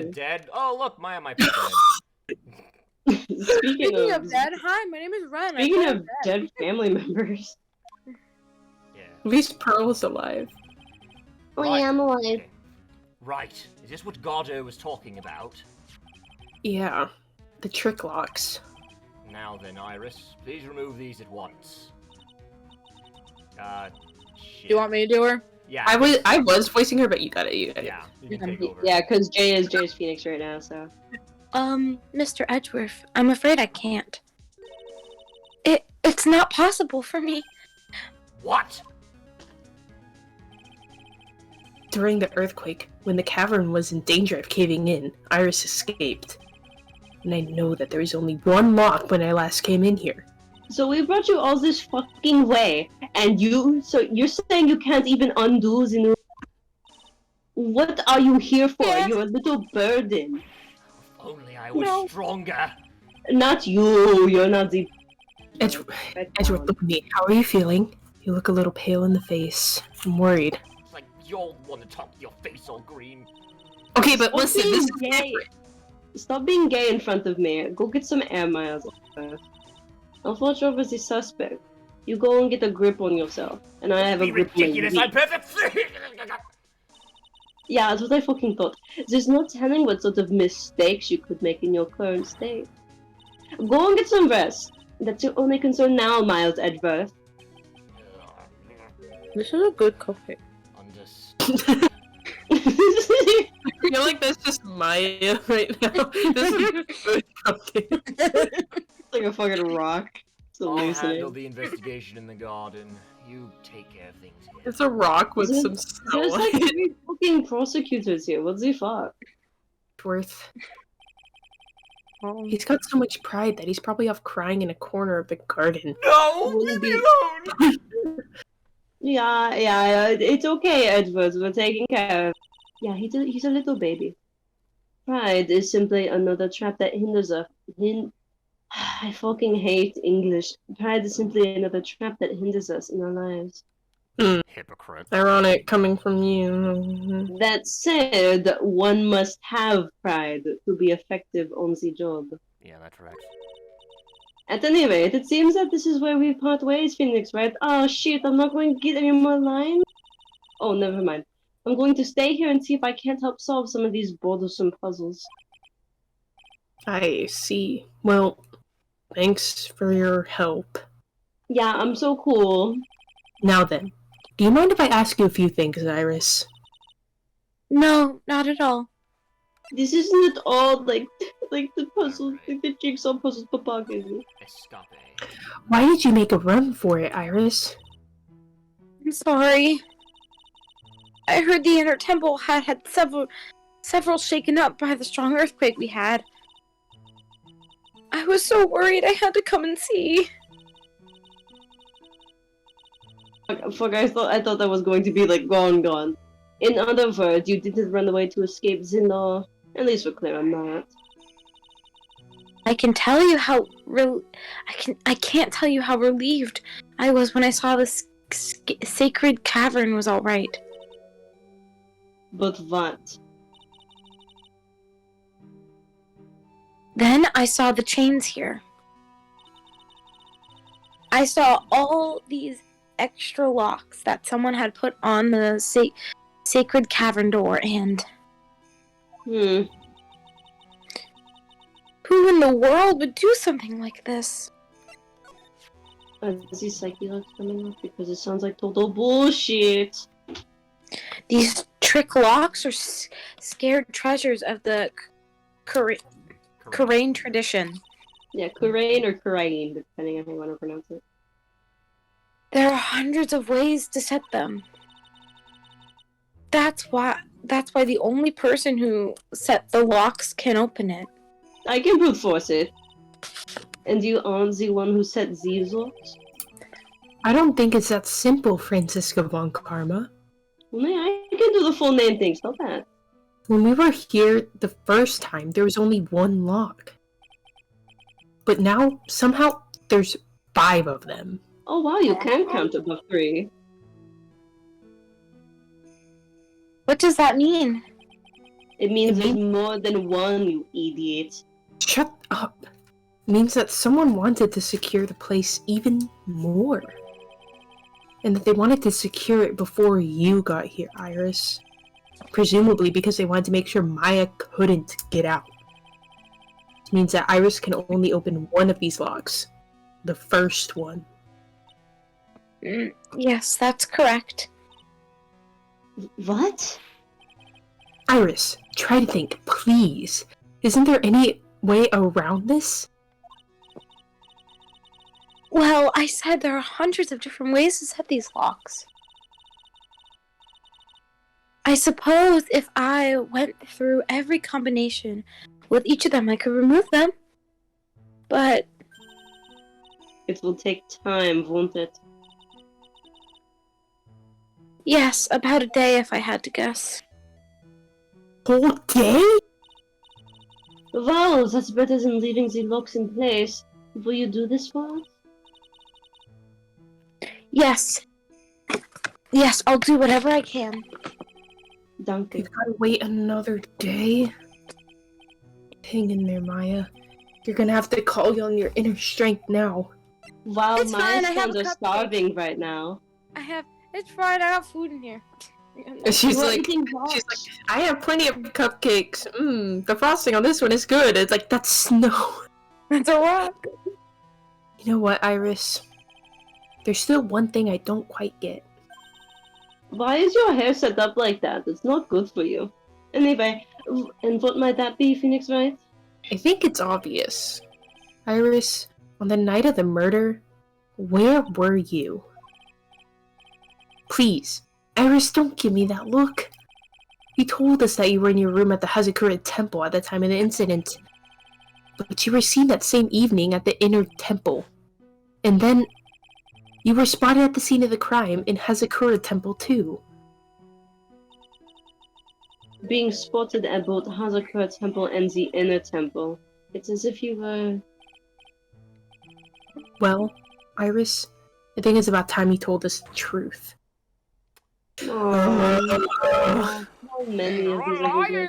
They're dead. Oh, look, Maya might be dead. Speaking of dead, hi, my name is Ren. Speaking of dead family members. Yeah. At least Pearl's alive. Oh yeah, I'm alive. Okay. Right. Is this what Gordo was talking about? Yeah. The trick locks. Now then, Iris, please remove these at once. Shit. Do you want me to do her? Yeah. I was voicing her, but you got it. Yeah, you can take over. Yeah, because Jay is Phoenix right now, so. Mr. Edgeworth, I'm afraid I can't. It's not possible for me. What? During the earthquake, when the cavern was in danger of caving in, Iris escaped. And I know that there is only one lock when I last came in here. So we brought you all this fucking way, and you're saying you can't even undo the new... What are you here for? Yes. You're a little burden. If only I was stronger. Not you, you're not the... Edgeworth, look at me. How are you feeling? You look a little pale in the face. I'm worried. It's like you're the one to talk your face all green. Okay, but Stop listen, being this is gay. different. Stop being gay in front of me. Go get some air miles. I'll watch over the suspect. You go and get a grip on yourself. And I have a Be grip on my ridiculous, knee. I'm perfect. Yeah, that's what I fucking thought. There's no telling what sort of mistakes you could make in your current state. Go and get some rest. That's your only concern now, Miles Edgeworth. This is a good cupcake. I feel like that's just Maya right now. This is good cupcake. It's like a fucking rock. It's I'll hallucinating. handle the investigation in the garden. You take care of things here. It's a rock with some snow. There's like 3 fucking prosecutors here. What the fuck? Worth. He's got so much pride that he's probably off crying in a corner of the garden. No! Leave me alone! Yeah, it's okay, Edward. We're taking care of. Yeah, he's a little baby. Pride is simply another trap that hinders us. I fucking hate English. Pride is simply another trap that hinders us in our lives. Hypocrite. Ironic coming from you. That said, one must have pride to be effective on the job. Yeah, that's right. At any rate, it seems that this is where we part ways, Phoenix, right? Oh shit, I'm not going to get any more lines? Oh, never mind. I'm going to stay here and see if I can't help solve some of these bothersome puzzles. I see. Well, thanks for your help. Yeah, I'm so cool. Now then, do you mind if I ask you a few things, Iris? No, not at all. This isn't at all like the puzzles, like the jigsaw puzzles Papa gave me. Escape. Why did you make a run for it, Iris? I'm sorry. I heard the inner temple had several shaken up by the strong earthquake we had. I was so worried I had to come and see. Fuck, I thought that was going to be like gone. In other words, you didn't run away to escape the law. At least we're clear on that. I can tell you how I can't tell you how relieved I was when I saw this sacred cavern was all right. But what? Then I saw the chains here. I saw all these extra locks that someone had put on the sacred cavern door, and Hmm. who in the world would do something like this? Are these psyche locks coming up? Because it sounds like total bullshit. These trick locks are scared treasures of the Korean tradition. Yeah, Korean or Korean, depending on how you want to pronounce it. There are hundreds of ways to set them. That's why the only person who set the locks can open it. I can brute force it. And you aren't the one who set these locks? I don't think it's that simple, Francisca von Karma. Well, man, I can do the full name thing, stop that. When we were here the first time, there was only one lock. But now, somehow, there's 5 of them. Oh wow, you can count above 3. What does that mean? It means It there's more than one, you idiot. Shut up. Means that someone wanted to secure the place even more. And that they wanted to secure it before you got here, Iris. Presumably because they wanted to make sure Maya couldn't get out. This means that Iris can only open one of these locks. The first one. Yes, that's correct. What? Iris, try to think, please. Isn't there any way around this? Well, I said there are hundreds of different ways to set these locks. I suppose if I went through every combination with each of them, I could remove them. But It will take time, won't it? yes, about a day if I had to guess. Whole day? Well, that's better than leaving the locks in place. Will you do this for us? Yes. Yes, I'll do whatever I can. Danke. You've gotta wait another day? Hang in there, Maya. You're gonna have to call on your inner strength now. Wow, It's my fine, I have sons are cupcakes. starving right now. It's fine, I have food in here. She's You are like, eating she's rocks. like, I have plenty of cupcakes. The frosting on this one is good. It's like, that's snow. That's a rock. You know what, Iris? There's still one thing I don't quite get. Why is your hair set up like that? It's not good for you. Anyway, and what might that be, Phoenix Wright? I think it's obvious. Iris, on the night of the murder, where were you? Please, Iris, don't give me that look. You told us that you were in your room at the Hazakura Temple at the time of the incident. But you were seen that same evening at the inner temple. And then, you were spotted at the scene of the crime in Hazakura Temple too. Being spotted at both Hazakura Temple and the Inner Temple. It's as if you were... Well, Iris, I think it's about time you told us the truth. Oh, how many of these are there? Liar!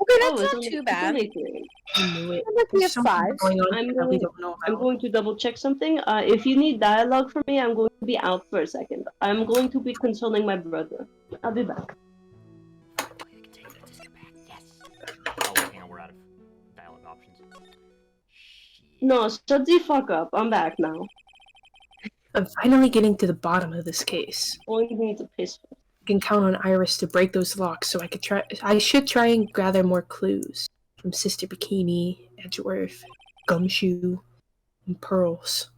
Okay, Oh, that's it's not only- too it's bad. only three. I knew it. I'm looking There's at something 5. going on I'm here that we going- don't know I'm about. going to double check something. If you need dialogue from me, I'm going to be out for a second. I'm going to be consoling my brother. I'll be back. Oh, wait, hang on, we're out of dialogue options. Shit. No, shut the fuck up. I'm back now. I'm finally getting to the bottom of this case. Going to need to piss. I can count on Iris to break those locks, so I should try and gather more clues from Sister Bikini, Edgeworth, Gumshoe, and Pearls.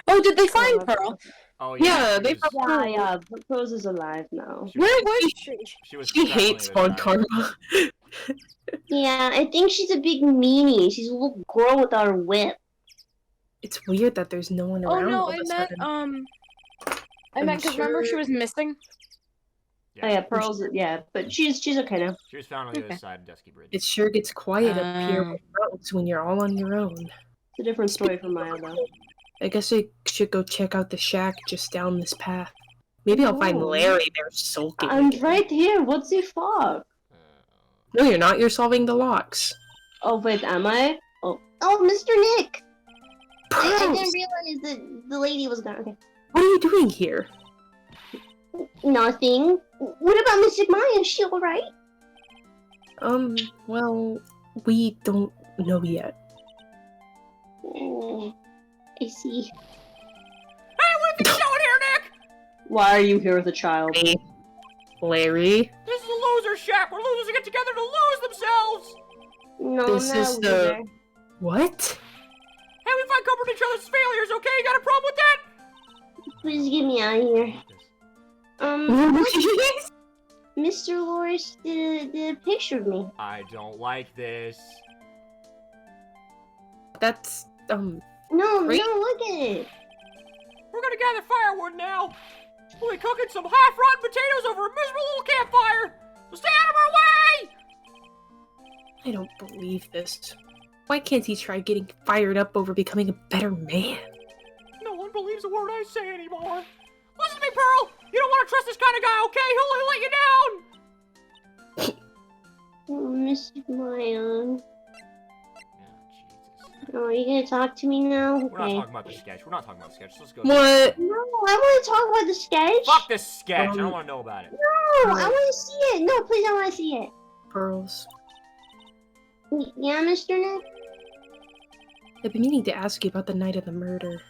Oh, did they find Pearl? Oh, Yeah, she they was- found- Yeah, Rose is alive now. she was- Where was she? She was She definitely hates the Von child. Karma. Yeah, I think she's a big meanie. She's a little girl with our whip. It's weird that there's no one Oh around no, all of I a meant sudden. I meant because remember she sure- was missing. Oh yeah, Pearl's yeah, but she's okay now. She was found on the other Okay. side of Dusky Bridge. It sure gets quiet up here Ah. with roads when you're all on your own. It's a different story from Maya though. I guess I should go check out the shack just down this path. Maybe I'll find Oh. Larry there sulking. I'm again. right here. What the fuck? No, you're not. You're solving the locks. Oh wait, am I? Oh, Mr. Nick. I Pearls! didn't realize that the lady was gone. Okay. What are you doing here? Nothing. What about Mr. Maya? Is she alright? Well, we don't know yet. Oh, I see. Hey, what are you doing here, Nick? Why are you here with a child? Hey, Larry. This is a loser shack where losers get together to lose themselves. No, This is the- What? Hey, we find comfort in each other's failures, okay? You got a problem with that? Please get me out of here. Mr. Loris did a picture of me. I don't like this. That's, No, Great. no, look at it. We're gonna gather firewood now. We'll be cooking some half-rotten potatoes over a miserable little campfire. So stay out of our way! I don't believe this. Why can't he try getting fired up over becoming a better man? No one believes a word I say anymore. Listen to me, Pearl. You don't want to trust this kind of guy, okay? He'll let you down. Mr. Smile. Yeah, Jesus. Oh, are you gonna talk to me now? We're not Okay. talking about the sketch. We're not talking about the sketch. Let's go. What? No, I want to talk about the sketch. Fuck this sketch. I don't want to know about it. No, I want to see it. No, please, I want to see it. Pearls. Yeah, Mr. Nick? I've been meaning to ask you about the night of the murder.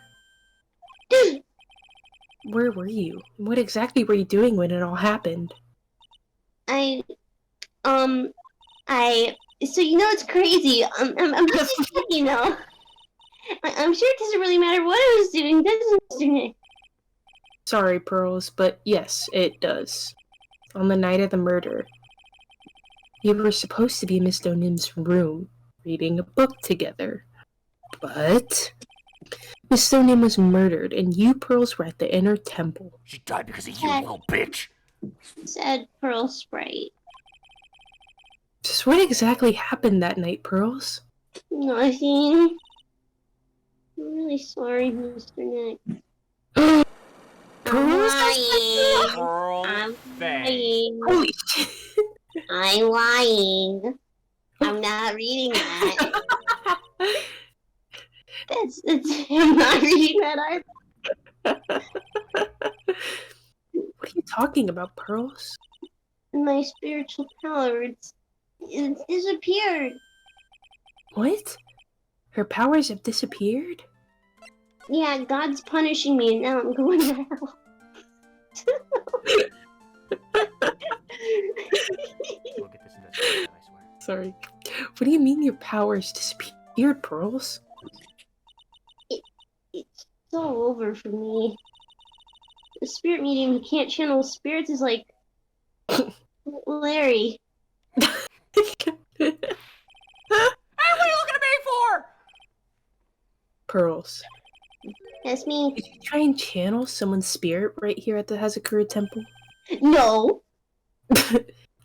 Where were you? What exactly were you doing when it all happened? So you know it's crazy. I'm just you know. I'm sure it doesn't really matter what I was doing, does it, Mr. Nick? Sorry, Pearls, but yes, it does. On the night of the murder, you were supposed to be in Miss Donim's room, reading a book together. But Miss Donim was murdered, and you, Pearls, were at the inner temple. She died because of you, little bitch. Said Pearl Sprite. Just what exactly happened that night, Pearls? Nothing. I'm really sorry, Mr. Nick. Pearls? Pearl I'm Fang. lying. Holy shit! I'm lying. I'm not reading that. I'm not reading that either. What are you talking about, Pearls? My spiritual power, it's disappeared. What? Her powers have disappeared? Yeah, God's punishing me and now I'm going to hell. We'll get this investigated, I swear. Sorry. What do you mean your powers disappeared, Pearls? It's all over for me. The spirit medium who can't channel spirits is like Larry. Hey, what are you looking at me for? Pearls. That's me. Did you try and channel someone's spirit right here at the Hazakura Temple? No.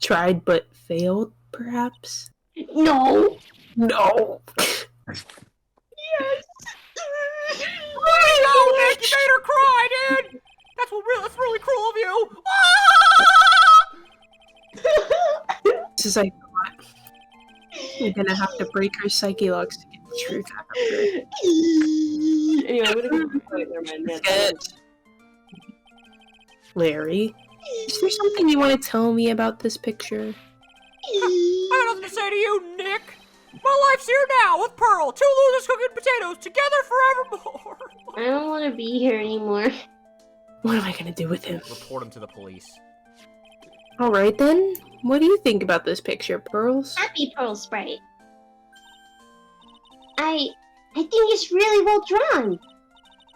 Tried but failed, perhaps? No. No. Yes. Oh, Nick, you made her cry, dude! That's really cruel of you! This is like you're gonna have to break her psyche locks to get the truth out of her. Anyway, I'm gonna go. Wait, never mind. Yeah, Sketch. Larry, is there something you want to tell me about this picture? I got nothing to say to you, Nick! My life's here now with Pearl, two losers cooking potatoes, together forevermore! I don't want to be here anymore. What am I gonna do with him? Report him to the police. Alright then, what do you think about this picture, Pearls? Happy Pearl Sprite. I think it's really well drawn.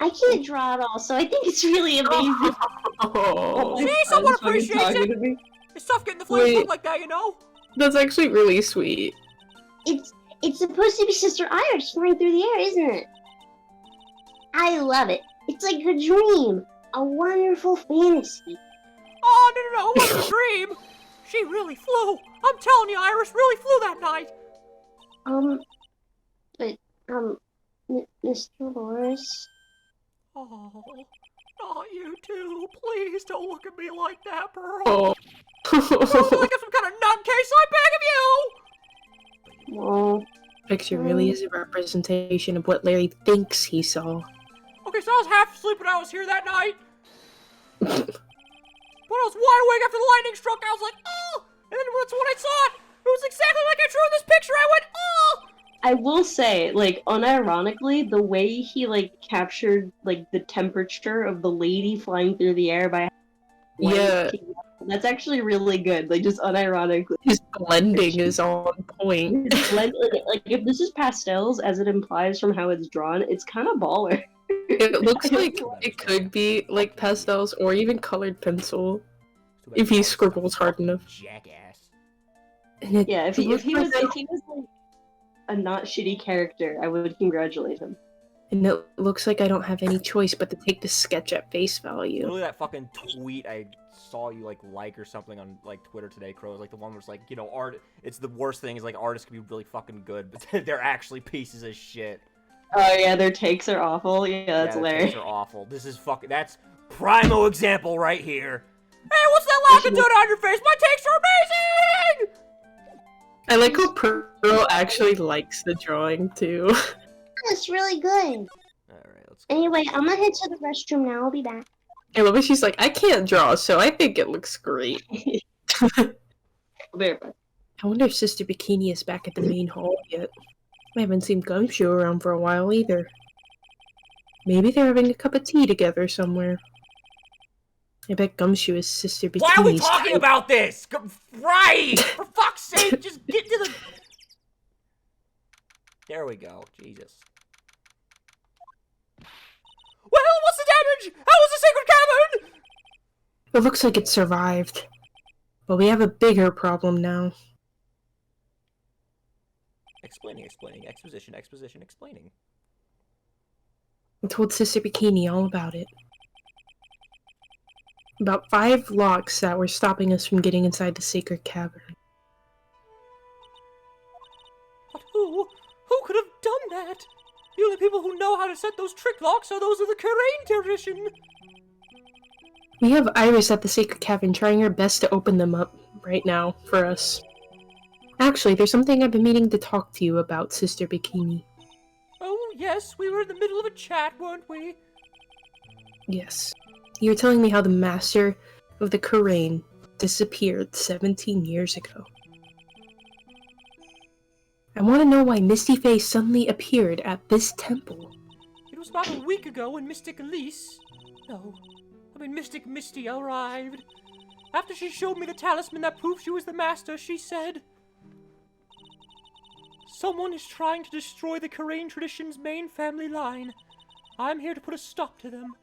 I can't draw at all, so I think it's really amazing. Oh, See, someone appreciates it! It's tough getting the flavors look like that, you know? that's actually really sweet. It's supposed to be Sister Iris flying through the air, isn't it? I love it. It's like a dream. A wonderful fantasy. Oh, no, it wasn't a dream! She really flew! I'm telling you, Iris really flew that night! Mr. Loris. Oh, not you too. Please don't look at me like that, Pearl. Oh. Don't look like some kind of nutcase, I beg of you! Oh, Picture really is a representation of what Larry thinks he saw. Okay, so I was half asleep when I was here that night. But I was wide awake after the lightning struck. I was like, oh! And then that's when I saw it. It was exactly like I drew in this picture. I went, oh! I will say, like, unironically, the way he, like, captured, like, the temperature of the lady flying through the air by... Yeah. That's actually really good, like, just unironically. His blending is on point. Like, if this is pastels, as it implies from how it's drawn, it's kind of baller. It looks like it could be like pastels or even colored pencil if he scribbles hard enough. Jackass. And it Yeah, if he looks was like- like a not shitty character, I would congratulate him. and it looks like I don't have any choice but to take the sketch at face value. Literally that fucking tweet I saw you like or something on like Twitter today, Crow. Like the one where it's like, you know, art. It's the worst thing is like artists can be really fucking good, but they're actually pieces of shit. Oh yeah, their takes are awful. Yeah, that's yeah, hilarious. Are awful. This is fucking. That's primo example right here. Hey, what's that laugh doing on your face? My takes are amazing. I like how Pearl actually likes the drawing too. It's really good. Alright, let's go. Anyway, I'm gonna head to the restroom now. I'll be back. I love it. She's like, I can't draw, so I think it looks great. Very bad. I wonder if Sister Bikini is back at the main hall yet. I haven't seen Gumshoe around for a while either. Maybe they're having a cup of tea together somewhere. I bet Gumshoe is Sister Bikini's Why are we talking type. about this? Right! For fuck's sake, just get to the... There we go. Jesus. Well, what's the damage? How was the sacred cavern? It looks like it survived. But we have a bigger problem now. Explaining, exposition, explaining. I told Sister Bikini all about it. About 5 locks that were stopping us from getting inside the sacred cavern. But who? Who could have done that? The only people who know how to set those trick locks are those of the Karain tradition. We have Iris at the sacred cavern trying her best to open them up right now for us. Actually, there's something I've been meaning to talk to you about, Sister Bikini. Oh, yes, we were in the middle of a chat, weren't we? Yes. You were telling me how the master of the Karain disappeared 17 years ago. I want to know why Misty Faye suddenly appeared at this temple. It was about a week ago when Mystic Elise... No, I mean Mystic Misty arrived. After she showed me the talisman that proved she was the master, she said... Someone is trying to destroy the Karain tradition's main family line. I'm here to put a stop to them.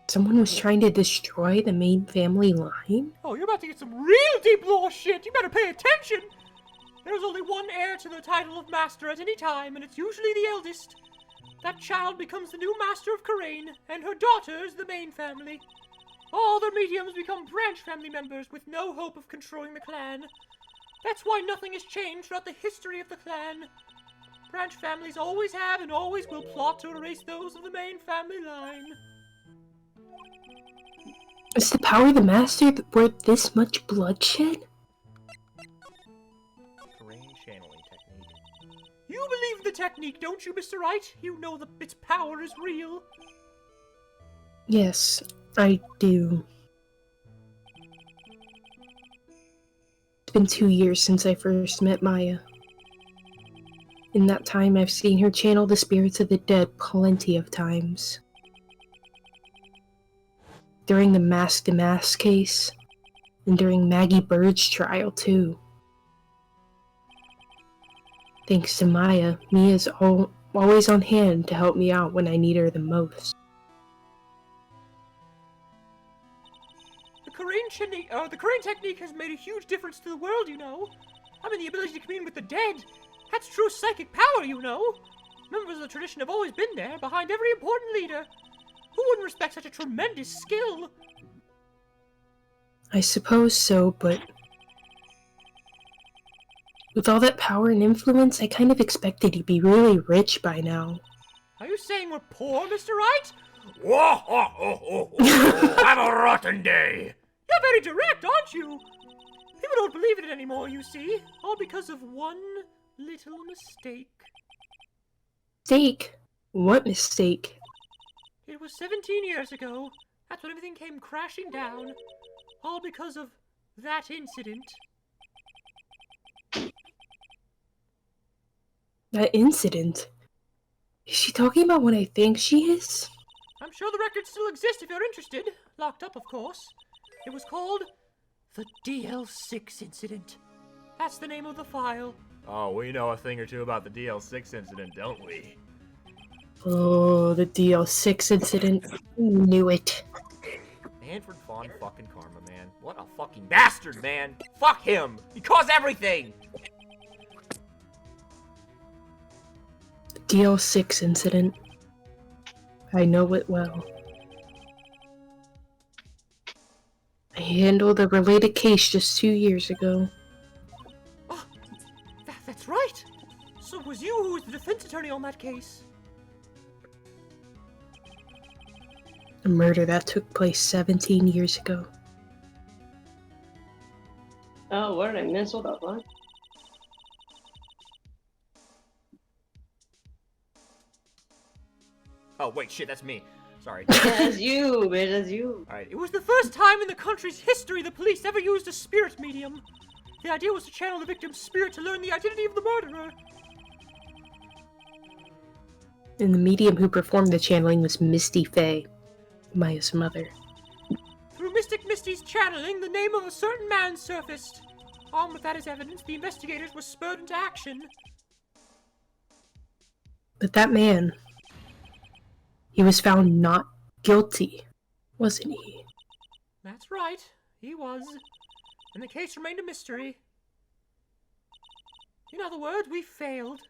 Someone was trying to destroy the main family line? Oh, you're about to get some real deep lore shit. You better pay attention. There's only one heir to the title of master at any time, and it's usually the eldest. That child becomes the new master of Karain, and her daughter is the main family. All their mediums become branch family members with no hope of controlling the clan. That's why nothing has changed throughout the history of the clan. Branch families always have and always will plot to erase those of the main family line. Is the power of the master worth this much bloodshed? Karain channeling technique. You believe the technique, don't you, Mr. Wright? You know that its power is real. Yes, I do. It's been 2 years since I first met Maya. In that time, I've seen her channel the spirits of the dead plenty of times. During the Mask to Mask case, and during Maggie Bird's trial, too. Thanks to Maya, Mia's always on hand to help me out when I need her the most. The Karain technique has made a huge difference to the world, you know. I mean, the ability to commune with the dead. That's true psychic power, you know. Members of the tradition have always been there, behind every important leader. Who wouldn't respect such a tremendous skill? I suppose so, but... with all that power and influence, I kind of expected he'd be really rich by now. Are you saying we're poor, Mr. Wright? Have a rotten day. You're very direct, aren't you? People don't believe in it anymore, you see. All because of one little mistake. Mistake? What mistake? It was 17 years ago. That's when everything came crashing down. All because of that incident. That incident? Is she talking about what I think she is? I'm sure the records still exist if you're interested. Locked up, of course. It was called the DL6 incident. That's the name of the file. Oh, we know a thing or two about the DL6 incident, don't we? Oh, the DL6 incident. Knew it. Manfred Vaughn fucking Karma, man. What a fucking bastard, man. Fuck him. He caused everything. The DL6 incident. I know it well. I handled a related case just 2 years ago. Oh, that's right. So it was you who was the defense attorney on that case. A murder that took place 17 years ago. Oh, what did I miss? What the fuck? Oh, wait, shit, that's me. Sorry. That's you, bitch, that's you. Alright, it was the first time in the country's history the police ever used a spirit medium. The idea was to channel the victim's spirit to learn the identity of the murderer. And the medium who performed the channeling was Misty FEY, Maya's mother. Through Mystic Misty's channeling, the name of a certain man surfaced. Armed with that as evidence, the investigators were spurred into action. But that man, he was found not guilty, wasn't he? That's right, he was. And the case remained a mystery. In other words, we failed.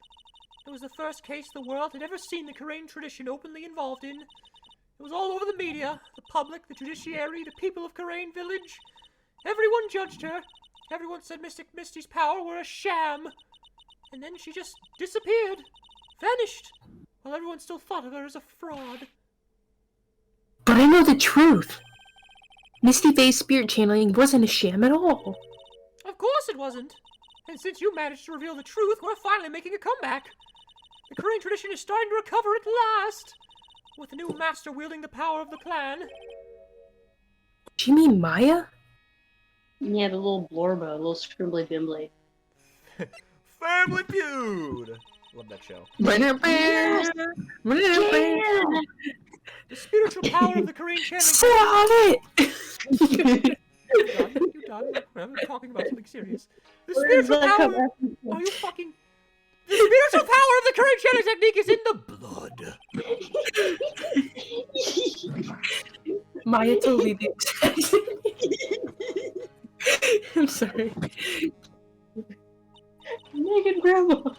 It was the first case the world had ever seen the Karain tradition openly involved in. It was all over the media, the public, the judiciary, the people of Karain village. Everyone judged her. Everyone said Mystic Misty's power were a sham. And then she just disappeared. Vanished. While everyone still thought of her as a fraud. But I know the truth! Misty FEY's spirit channeling wasn't a sham at all. Of course it wasn't. And since you managed to reveal the truth, we're finally making a comeback. The Karain tradition is starting to recover at last. With the new master wielding the power of the clan. Do you mean Maya? Yeah, the little blorba, the little scribbly bimbly. Family Feud! Love that show. Yes! The spiritual power of the Karain channeling. Sit on it! You done? I'm talking about something serious. The spiritual power. Are you fucking? The spiritual power of the Karain channeling technique is in the blood. Maya totally did. I'm sorry. Megan Grandma!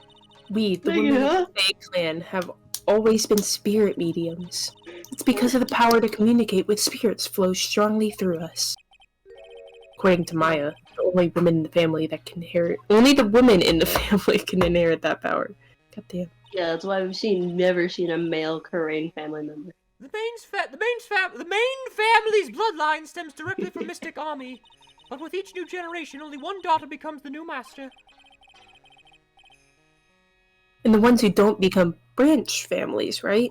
We, the Megan, women huh? of the FEY clan, have always been spirit mediums. It's because of the power to communicate with spirits flows strongly through us. According to Maya, the only woman in the family that can inherit— only the woman in the family can inherit that power. Goddamn. Yeah, that's why we've never seen a male Karain family member. The main family's bloodline stems directly from Mystic Army, but with each new generation, only one daughter becomes the new master. And the ones who don't become branch families, right?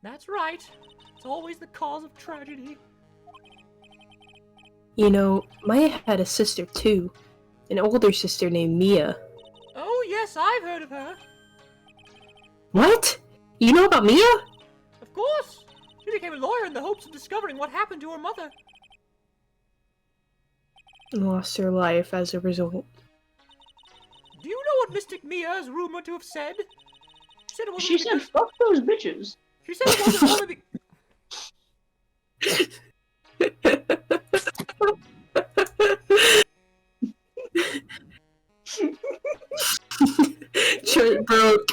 That's right. It's always the cause of tragedy. You know, Maya had a sister too. An older sister named Mia. Oh yes, I've heard of her. What? You know about Mia? Of course. She became a lawyer in the hopes of discovering what happened to her mother. And lost her life as a result. Do you know what Mystic Mia is rumored to have said? She said it wasn't She said, fuck those bitches. She said it wasn't only Trent broke.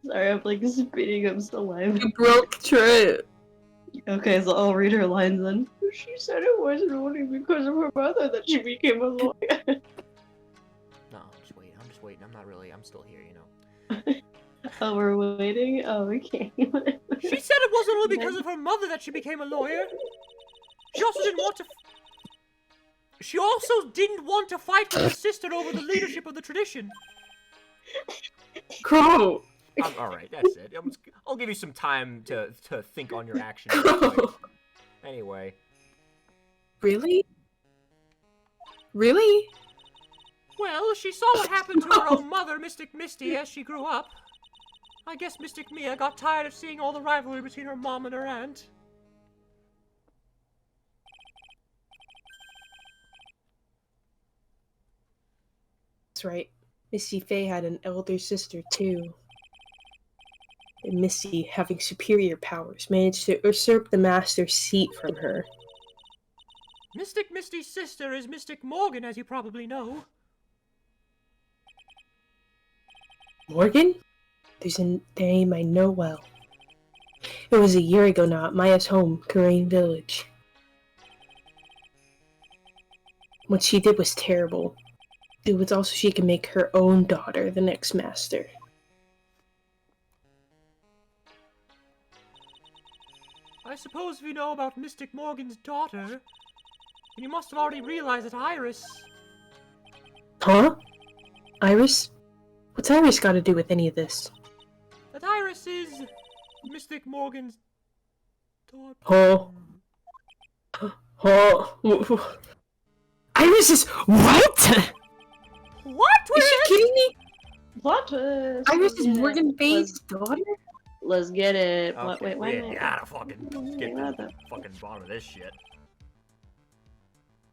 Sorry, I'm like spitting up so live. You broke Trent. Okay, so I'll read her lines then. She said it wasn't only because of her mother that she became a lawyer. No, I'm just waiting. I'm still here, you know. Oh, we're waiting? Oh, okay. She said it wasn't only because of her mother that she became a lawyer. She also didn't want to fight with her sister over the leadership of the tradition. Crow. Alright, that's it. I'll give you some time to think on your actions. Anyway. Really? Really? Well, she saw what happened to her own mother, Mystic Misty, as she grew up. I guess Mystic Mia got tired of seeing all the rivalry between her mom and her aunt. That's right. Misty FEY had an elder sister too. And Misty, having superior powers, managed to usurp the master's seat from her. Mystic Misty's sister is Mystic Morgan, as you probably know. Morgan? There's a name I know well. It was a year ago now at Maya's home, Karain village. What she did was terrible. It was also she could make her own daughter the next master. I suppose if you know about Mystic Morgan's daughter, then you must have already realized that Iris... Huh? Iris? What's Iris got to do with any of this? That Iris is... Mystic Morgan's... daughter. Oh. Oh. Iris is what? What? Is she kidding me? What? Iris is Morgan Bay's daughter? Let's get it. What? Okay, Wait, why we am I? gotta fucking get to the fucking bottom of this shit.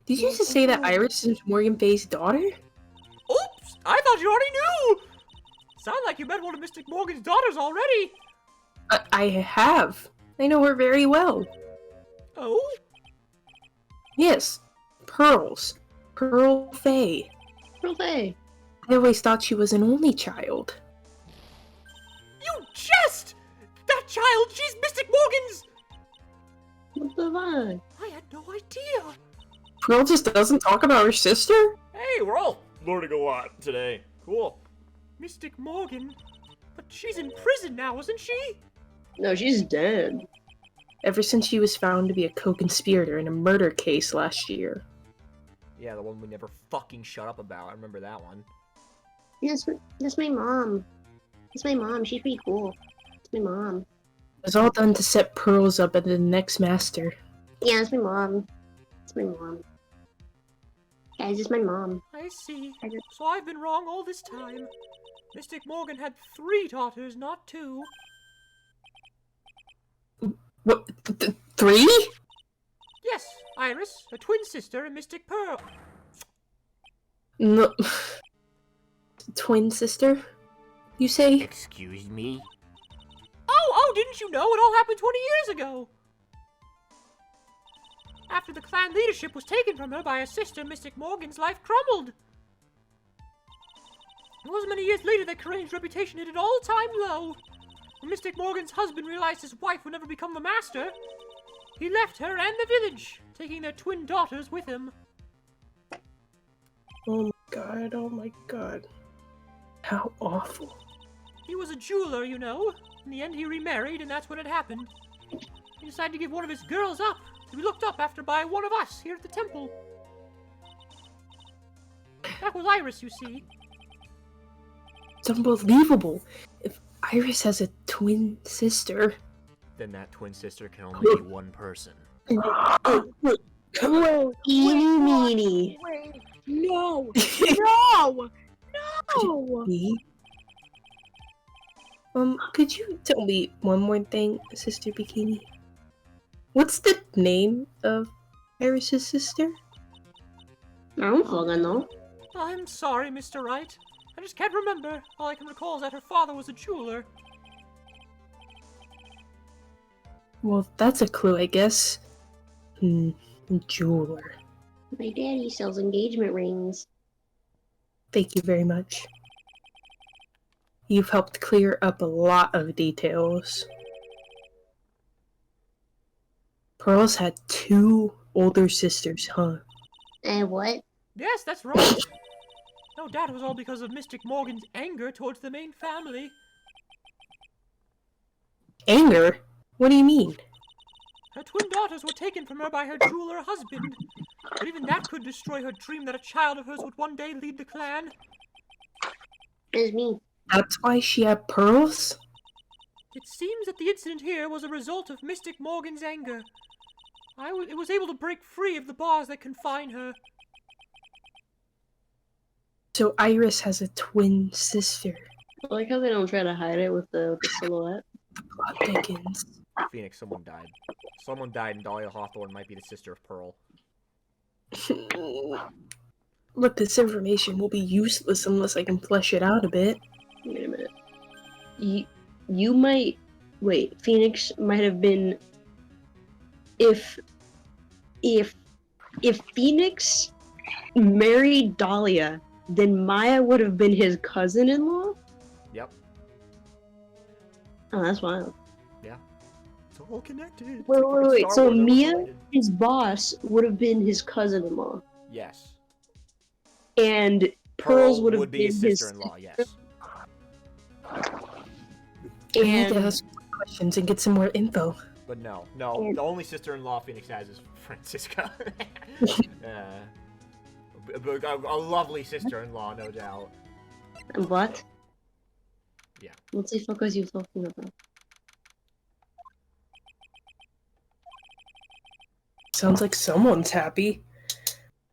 Did you just say that Iris is Morgan Bay's daughter? Oops! I thought you already knew! Sound like you met one of Mystic Morgan's daughters already! I have. I know her very well. Oh? Yes. Pearls. Pearl FEY. Real thing. I always thought she was an only child. You jest! That child, she's Mystic Morgan's! What the fuck? I had no idea! Pearl just doesn't talk about her sister? Hey, we're all learning a lot today. Cool. Mystic Morgan? But she's in prison now, isn't she? No, she's dead. Ever since she was found to be a co-conspirator in a murder case last year. Yeah, the one we never fucking shut up about. I remember that one. That's my mom. That's my mom. She's pretty cool. That's my mom. It was all done to set Pearls up as the next master. Yeah, that's my mom. That's my mom. Guys, it's my mom. I see. So I've been wrong all this time. Mystic Morgan had 3 daughters, not 2. What? 3? Yes, Iris, a twin sister, and Mystic Pearl. No. Twin sister? You say? Excuse me? Oh, didn't you know? It all happened 20 years ago! After the clan leadership was taken from her by her sister, Mystic Morgan's life crumbled. It wasn't many years later that Corain's reputation hit an all-time low. When Mystic Morgan's husband realized his wife would never become the master, he left her and the village, taking their twin daughters with him. Oh my god. How awful. He was a jeweler, you know. In the end, he remarried, and that's when it happened. He decided to give one of his girls up, to be looked up after by one of us here at the temple. That was Iris, you see. It's unbelievable. If Iris has a twin sister... Then that twin sister can only be one person. Whoa, eeny meeny. Wait, no! No! No! Me? Could you tell me one more thing, Sister Bikini? What's the name of Iris' sister? I don't fucking know. I'm sorry, Mr. Wright. I just can't remember. All I can recall is that her father was a jeweler. Well, that's a clue, I guess. Jeweler. My daddy sells engagement rings. Thank you very much. You've helped clear up a lot of details. Pearl's had 2 older sisters, huh? And what? Yes, that's right. No doubt it was all because of Mystic Morgan's anger towards the main family. Anger? What do you mean? Her twin daughters were taken from her by her jeweler husband. But even that could destroy her dream that a child of hers would one day lead the clan. It's me. That's why she had pearls? It seems that the incident here was a result of Mystic Morgan's anger. It was able to break free of the bars that confine her. So Iris has a twin sister. I like how they don't try to hide it with the silhouette. The plot thickens. Phoenix, someone died. Someone died, and Dahlia Hawthorne might be the sister of Pearl. Look, this information will be useless unless I can flesh it out a bit. Wait a minute. You might... Wait, Phoenix might have been... If Phoenix married Dahlia, then Maya would have been his cousin-in-law? Yep. Oh, that's wild. It's all connected. Wait. So Mia, his boss, would have been his cousin-in-law. Yes. And Pearls would have be been his sister-in-law, yes. I need to ask questions and get some more info. But but no. The only sister-in-law Phoenix has is Francisca. A lovely sister-in-law, no doubt. What? Yeah. What the fuck was you talking about? Sounds like someone's happy.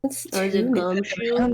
Let's Or is it tune Gumshoe?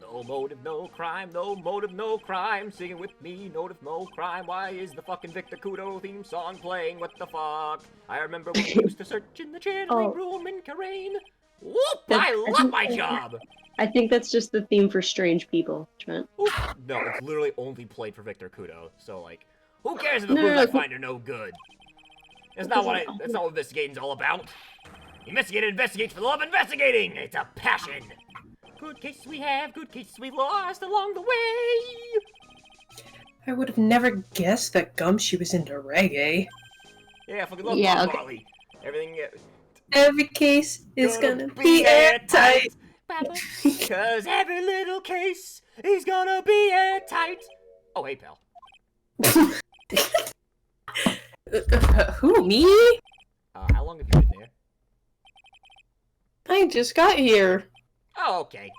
No motive, no crime, no motive, no crime. Singing with me, motive, no crime. Why is the fucking Victor Kudo theme song playing? What the fuck? I remember when we used to search in the channeling room in Karain. Whoop! I love my job! I think that's just the theme for Strange People, Trent. Oop. No, it's literally only played for Victor Kudo. So, like, who cares if the clues I find are no good? That's not what investigating's all about. Investigator investigates for the love of investigating! It's a passion! Good cases we have, good cases we lost along the way! I would have never guessed that Gumshoe was into reggae. Yeah, I fucking love Bob Marley. Everything... Every case is gonna be airtight. Cause every little case is gonna be airtight. Oh, hey, pal. Who, me? How long have you been there? I just got here. Oh, okay.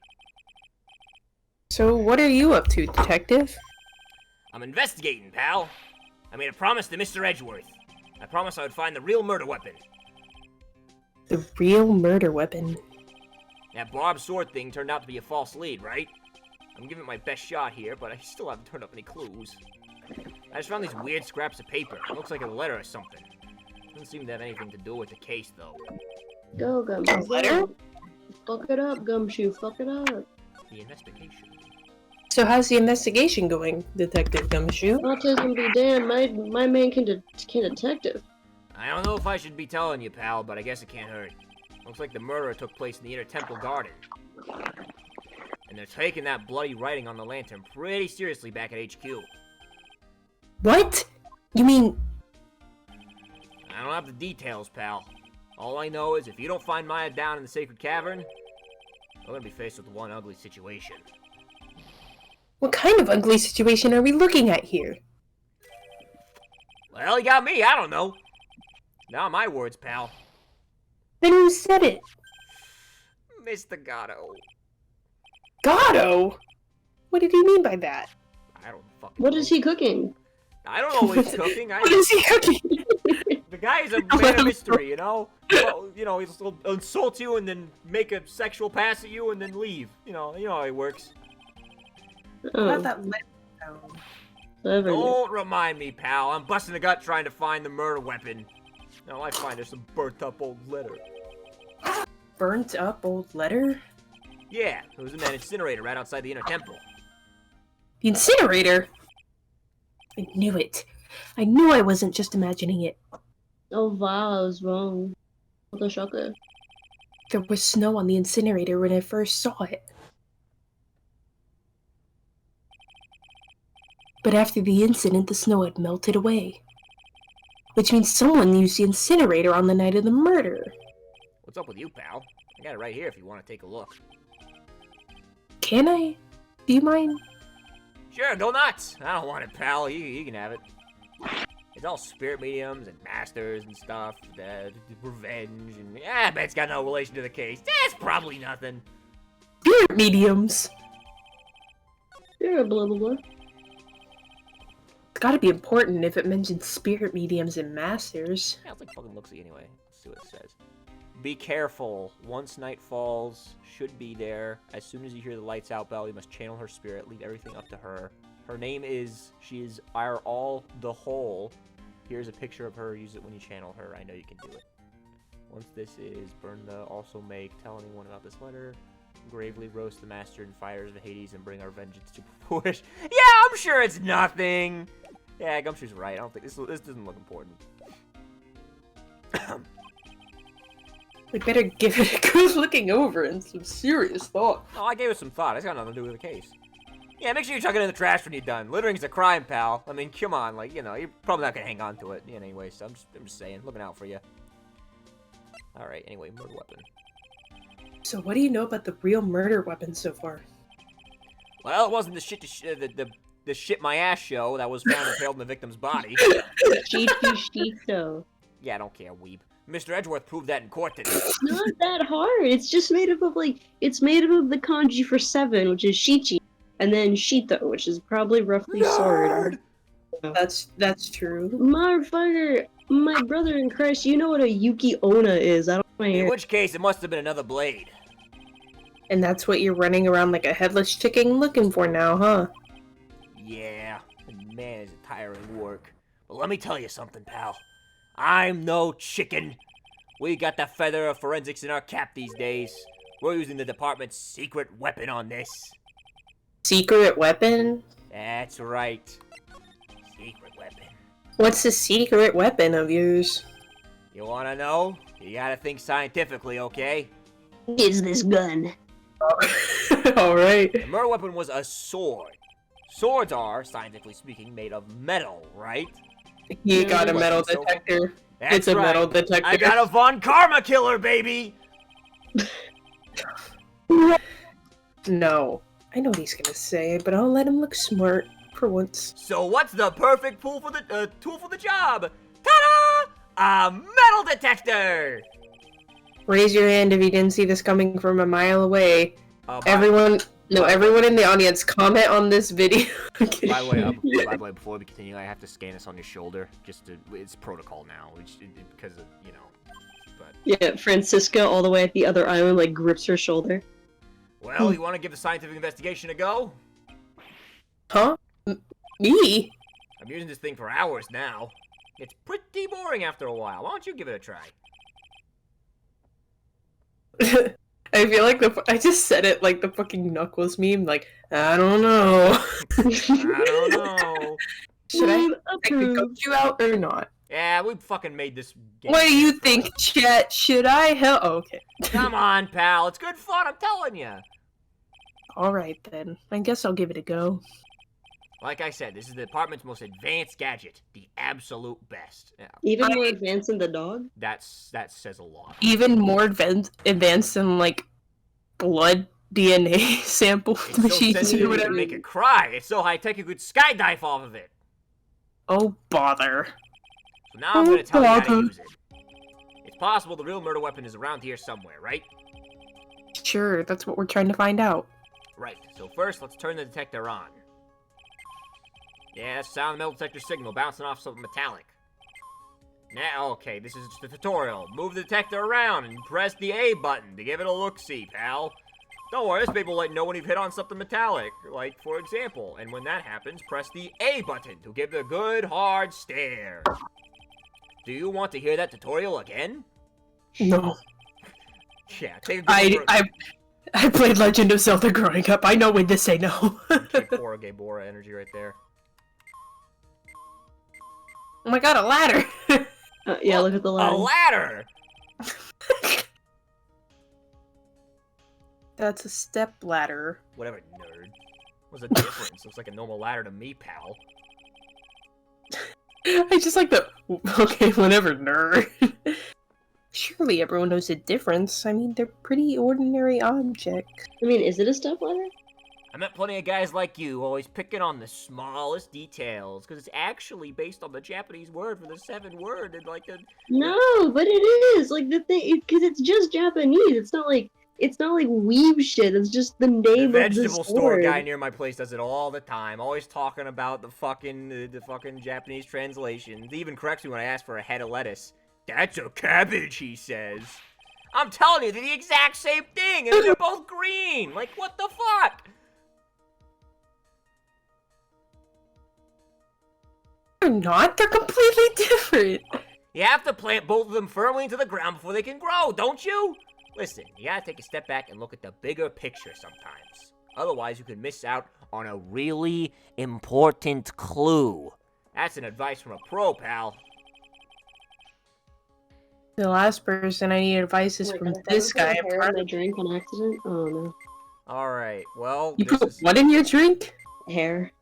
So what are you up to, detective? I'm investigating, pal. I made a promise to Mr. Edgeworth. I promised I would find the real murder weapon. The real murder weapon. That barbed sword thing turned out to be a false lead, right? I'm giving it my best shot here, but I still haven't turned up any clues. I just found these weird scraps of paper. It looks like a letter or something. Doesn't seem to have anything to do with the case, though. Go, Gumshoe. A letter? Fuck it up, Gumshoe. Fuck it up. The investigation. So how's the investigation going, Detective Gumshoe? Autism be damned. My man can detective. I don't know if I should be telling you, pal, but I guess it can't hurt. Looks like the murder took place in the Inner Temple Garden. And they're taking that bloody writing on the lantern pretty seriously back at HQ. What? You mean... I don't have the details, pal. All I know is if you don't find Maya down in the Sacred Cavern, we're gonna be faced with one ugly situation. What kind of ugly situation are we looking at here? Well, you got me, I don't know. Not my words, pal. Then who said it? Mr. Gatto. Gatto? What did he mean by that? I don't fucking What know. is he cooking? I don't know what he's cooking. What is he cooking? The guy is a man of mystery, you know? Well, you know, he'll insult you and then make a sexual pass at you and then leave. You know how he works. Not that letter sound. Don't remind me, pal. I'm busting a gut trying to find the murder weapon. Now I find there's some burnt up old letter. Burnt up old letter? Yeah, it was in that incinerator right outside the Inner Temple. The incinerator? I knew it. I knew I wasn't just imagining it. Oh wow, I was wrong. What the shocker? There was snow on the incinerator when I first saw it. But after the incident, the snow had melted away. Which means someone used the incinerator on the night of the murder. What's up with you, pal? I got it right here if you want to take a look. Can I? Do you mind? Sure, go nuts. I don't want it, pal. You can have it. It's all spirit mediums and masters and stuff. Revenge and... I bet it's got no relation to the case. That's probably nothing. Spirit mediums? You're a blah blah blah. It's gotta be important if it mentions spirit mediums and masters. Yeah, it's like fucking looksy anyway. Let's see what it says. Be careful. Once night falls, should be there. As soon as you hear the lights out bell, you must channel her spirit. Leave everything up to her. Her name is... She is our all the whole. Here's a picture of her. Use it when you channel her. I know you can do it. Once this is, burn the also make. Tell anyone about this letter. Gravely roast the master in fires of Hades and bring our vengeance to fruition. Yeah, I'm sure it's nothing. Yeah, Gumshoe's right. I don't think this doesn't look important. We better give it a good looking over and some serious thought. Oh, I gave it some thought. It's got nothing to do with the case. Yeah, make sure you chuck it in the trash when you're done. Littering's a crime, pal. I mean, come on, like, you know, you're probably not gonna hang on to it. Yeah, anyway, so I'm just saying, looking out for you. All right, anyway, murder weapon. So what do you know about the real murder weapon so far? Well, it wasn't the the shit my ass show that was found impaled in the victim's body. Shito. Yeah, I don't care, weeb. Mr. Edgeworth proved that in court today. It's not that hard. It's just made up of it's made up of the kanji for 7, which is shichi, and then shito, which is probably roughly sword. That's true. Motherfucker, my brother in Christ, you know what a yuki onna is? I don't want to In hear. which case, it must have been another blade. And that's what you're running around like a headless chicken looking for now, huh? Yeah, and man, is it tiring work. But let me tell you something, pal. I'm no chicken. We got the feather of forensics in our cap these days. We're using the department's secret weapon on this. Secret weapon? That's right. Secret weapon. What's the secret weapon of yours? You wanna know? You gotta think scientifically, okay? Is this gun? Alright. The murder weapon was a sword. Swords are, scientifically speaking, made of metal, right? You got a metal So- detector. That's It's a right. metal detector. I got a Von Karma killer, baby! No. I know what he's gonna say, but I'll let him look smart for once. So what's the perfect tool for the job? Ta-da! A metal detector! Raise your hand if you didn't see this coming from a mile away. By Everyone in the audience, comment on this video. the way, before we continue, I have to scan this on your shoulder. It's protocol now, because of, you know. But Yeah, Francisca, all the way at the other island, grips her shoulder. well, you want to give the scientific investigation a go? Huh? Me? I'm using this thing for hours now. It's pretty boring after a while. Why don't you give it a try? I feel like I just said it like the fucking Knuckles meme, I don't know. I don't know. Should I take the goat you out or not? Yeah, we fucking made this game. What do you think, chat? Should I help? Oh, okay. Come on, pal. It's good fun, I'm telling you. Alright then. I guess I'll give it a go. Like I said, this is the department's most advanced gadget. The absolute best. Yeah, Even more advanced than the dog? that says a lot. Even more advanced than, blood DNA sample It's so machines sensitive or you can whatever. make it cry. It's so high-tech you could skydive off of it. Oh, bother. So now I'm going to tell you how to bother. use it. It's possible the real murder weapon is around here somewhere, right? Sure, that's what we're trying to find out. Right. So first, let's turn the detector on. Yeah, that's the sound of the metal detector signal bouncing off something metallic. Now, okay, this is just a tutorial. Move the detector around and press the A button to give it a look-see, pal. Don't worry, this baby will let you know when you've hit on something metallic, like, for example. And when that happens, press the A button to give it a good, hard stare. Do you want to hear that tutorial again? No. Yeah, take a good look. I played Legend of Zelda growing up. I know when to say no. Gay Bora energy right there. Oh my god, a ladder! Yeah, look at the A ladder. ladder! That's a step ladder. Whatever, nerd. What's the difference? Looks like a normal ladder to me, pal. I just like the. Okay, whatever, nerd. Surely everyone knows the difference. I mean, they're pretty ordinary objects. I mean, is it a step ladder? I met plenty of guys like you, always picking on the smallest details, because it's actually based on the Japanese word for the 7 word, and like a... No, but it is the thing because it's just Japanese. It's not like weeb shit. It's just the The name of the vegetable store sword. guy near my place does it all the time, always talking about the fucking Japanese translations. He even corrects me when I ask for a head of lettuce. That's a cabbage, he says. I'm telling you, they're the exact same thing, and they're both green. Like, what the fuck? They're not. They're completely different. You have to plant both of them firmly into the ground before they can grow, don't you? Listen, you gotta take a step back and look at the bigger picture sometimes. Otherwise, you could miss out on a really important clue. That's an advice from a pro, pal. The last person I need advice is from this guy. Hair in my drink on accident? Oh no. Alright, well, You this put is... what in your drink? Hair.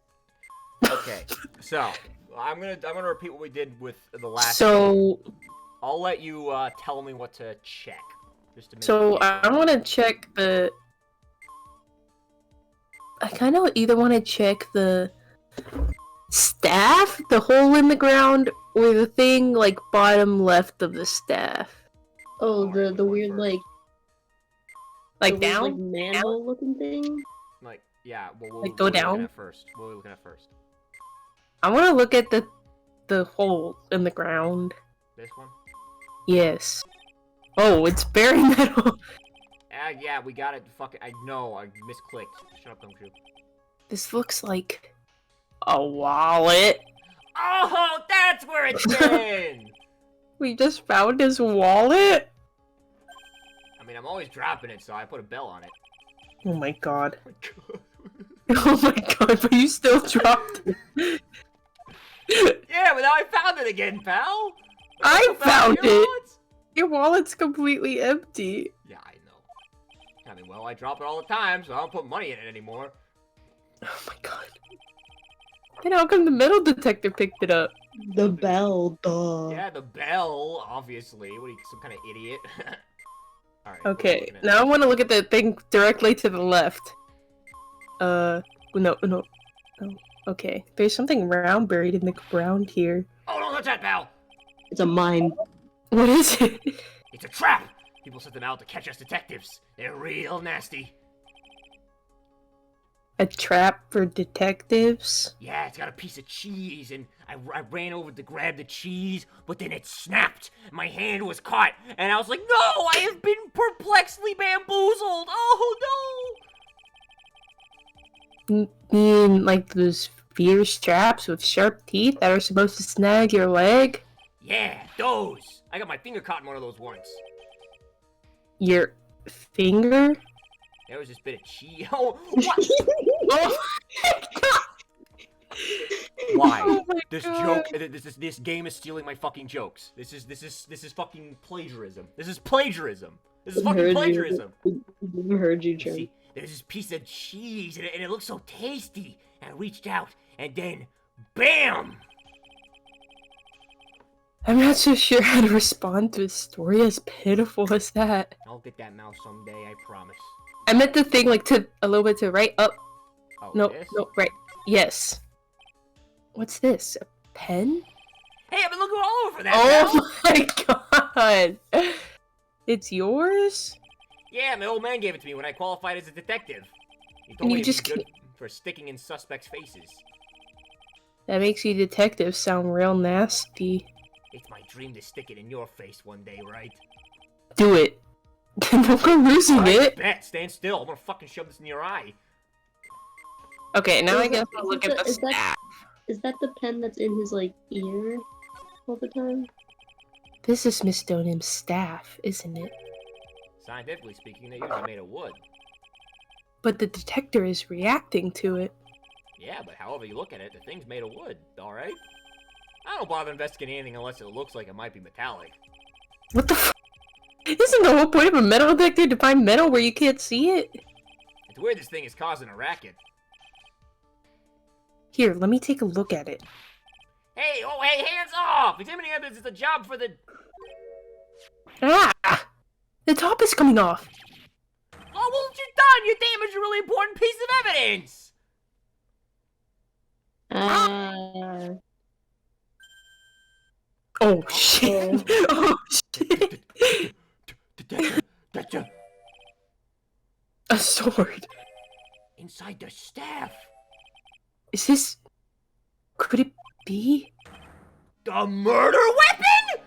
Okay, so, I'm gonna repeat what we did with the last So, I'll let you, tell me what to check. Just to make so sure. I want to check the. I kind of either want to check the staff, the hole in the ground, or the thing like bottom left of the staff. Oh, the weird Like the weird, down? manhole looking thing. Like, yeah. Well, Like, go what are we down? looking at first? What are we looking at first? I want to look at the hole in the ground. This one? Yes. Oh, it's very metal. Yeah, we got it. Fuck it. I know. I misclicked. Shut up, Gumshoe. This looks like a wallet. Oh, that's where it's been! We just found his wallet? I mean, I'm always dropping it, so I put a bell on it. Oh my god. Oh my god. Oh my god, but you still dropped it. Yeah, but now I found it again, pal! I Also found your it! wallets? Your wallet's completely empty. Yeah, I know. I mean, well, I drop it all the time, so I don't put money in it anymore. Oh my god. Then how come the metal detector picked it up? The bell, duh. Yeah, the bell, obviously. What are you, some kind of idiot? Alright. Okay, now I want to look at the thing directly to the left. No. Oh, okay. There's something round buried in the ground here. Oh, don't touch that, pal! It's a mine. What is it? It's a trap! People set them out to catch us detectives. They're real nasty. A trap for detectives? Yeah, it's got a piece of cheese, and I ran over to grab the cheese, but then it snapped. My hand was caught, and I was like, no, I have been perplexly bamboozled. Oh, You mean like those fierce traps with sharp teeth that are supposed to snag your leg? no. Yeah, those. I got my finger caught in one of those once. Your finger? There was this bit of cheese. Oh, what? Oh my god! Why? Oh my This God. joke, this game is stealing my fucking jokes. This is fucking plagiarism. This is plagiarism. This is fucking plagiarism. I've heard you, Trim. See, there's this piece of cheese, and it looked so tasty. And I reached out, and then, BAM! I'm not so sure how to respond to a story as pitiful as that. I'll get that mouse someday, I promise. I meant the thing like to a little bit to right up. Oh, No, this? no, right. Yes. What's this? A pen? Hey, I've been looking all over for that, pal! Oh my god! It's yours? Yeah, my old man gave it to me when I qualified as a detective. He And told you me it'd just be good for sticking in suspects' faces. That makes you detectives sound real nasty. It's my dream to stick it in your face one day, right? Do it. Don't go losing Alright, it. bet. Stand still. I'm gonna fucking shove this in your eye. Okay, now Is I guess that- I'll is look that at the the- is that- staff. Is that the pen that's in his, ear all the time? This is Miss Stoneham's staff, isn't it? Scientifically speaking, they're usually made of wood. But the detector is reacting to it. Yeah, but however you look at it, the thing's made of wood, alright? I don't bother investigating anything unless it looks like it might be metallic. What the f- Isn't the whole point of a metal detector to find metal where you can't see it? It's weird this thing is causing a racket. Here, let me take a look at it. Hey, oh, hey, hands off! Examining evidence is a job for the... Ah! The top is coming off! Oh, well, what you done? You damaged a really important piece of evidence! Oh shit! Oh shit! A sword! Inside the staff! Is this... Could it be? The murder weapon?!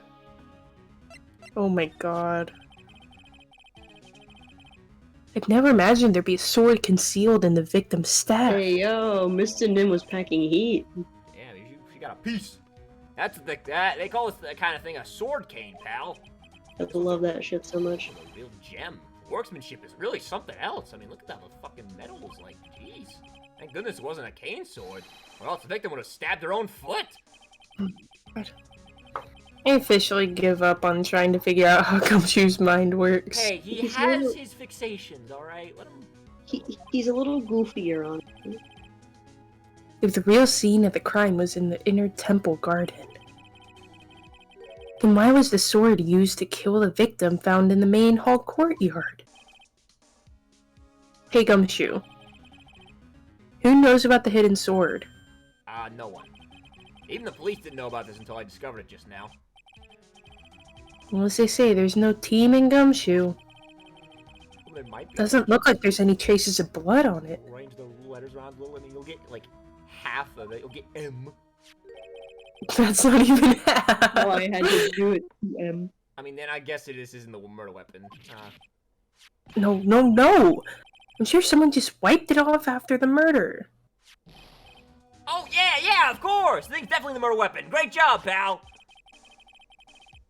Oh my god. I'd never imagined there'd be a sword concealed in the victim's staff. Hey yo, Mr. Nim was packing heat. Yeah, she got a piece. That's the, they call this the kind of thing a sword cane, pal. I love that shit so much. It's a real gem. Workmanship is really something else. I mean, look at that, the fucking metal was like, jeez. Thank goodness it wasn't a cane sword, or else the victim would have stabbed her own foot. I officially give up on trying to figure out how Gumshoe's mind works. Hey, he He's has little- his fixations, alright? Let him... He's a little goofier on it. If the real scene of the crime was in the inner temple garden, then why was the sword used to kill the victim found in the main hall courtyard? Hey Gumshoe, Who knows about the hidden sword? No one. Even the police didn't know about this until I discovered it just now. Well, as they say, there's no team in Gumshoe. Well, there might be. Doesn't look like there's any traces of blood on it. Arrange the letters around a little, and you'll get, like, half of it. You'll get M. That's not even half. All I had to do it. I mean, then I guess this isn't the murder weapon. No, no, no! I'm sure someone just wiped it off after the murder. Oh, yeah, of course! The thing's definitely the murder weapon. Great job, pal!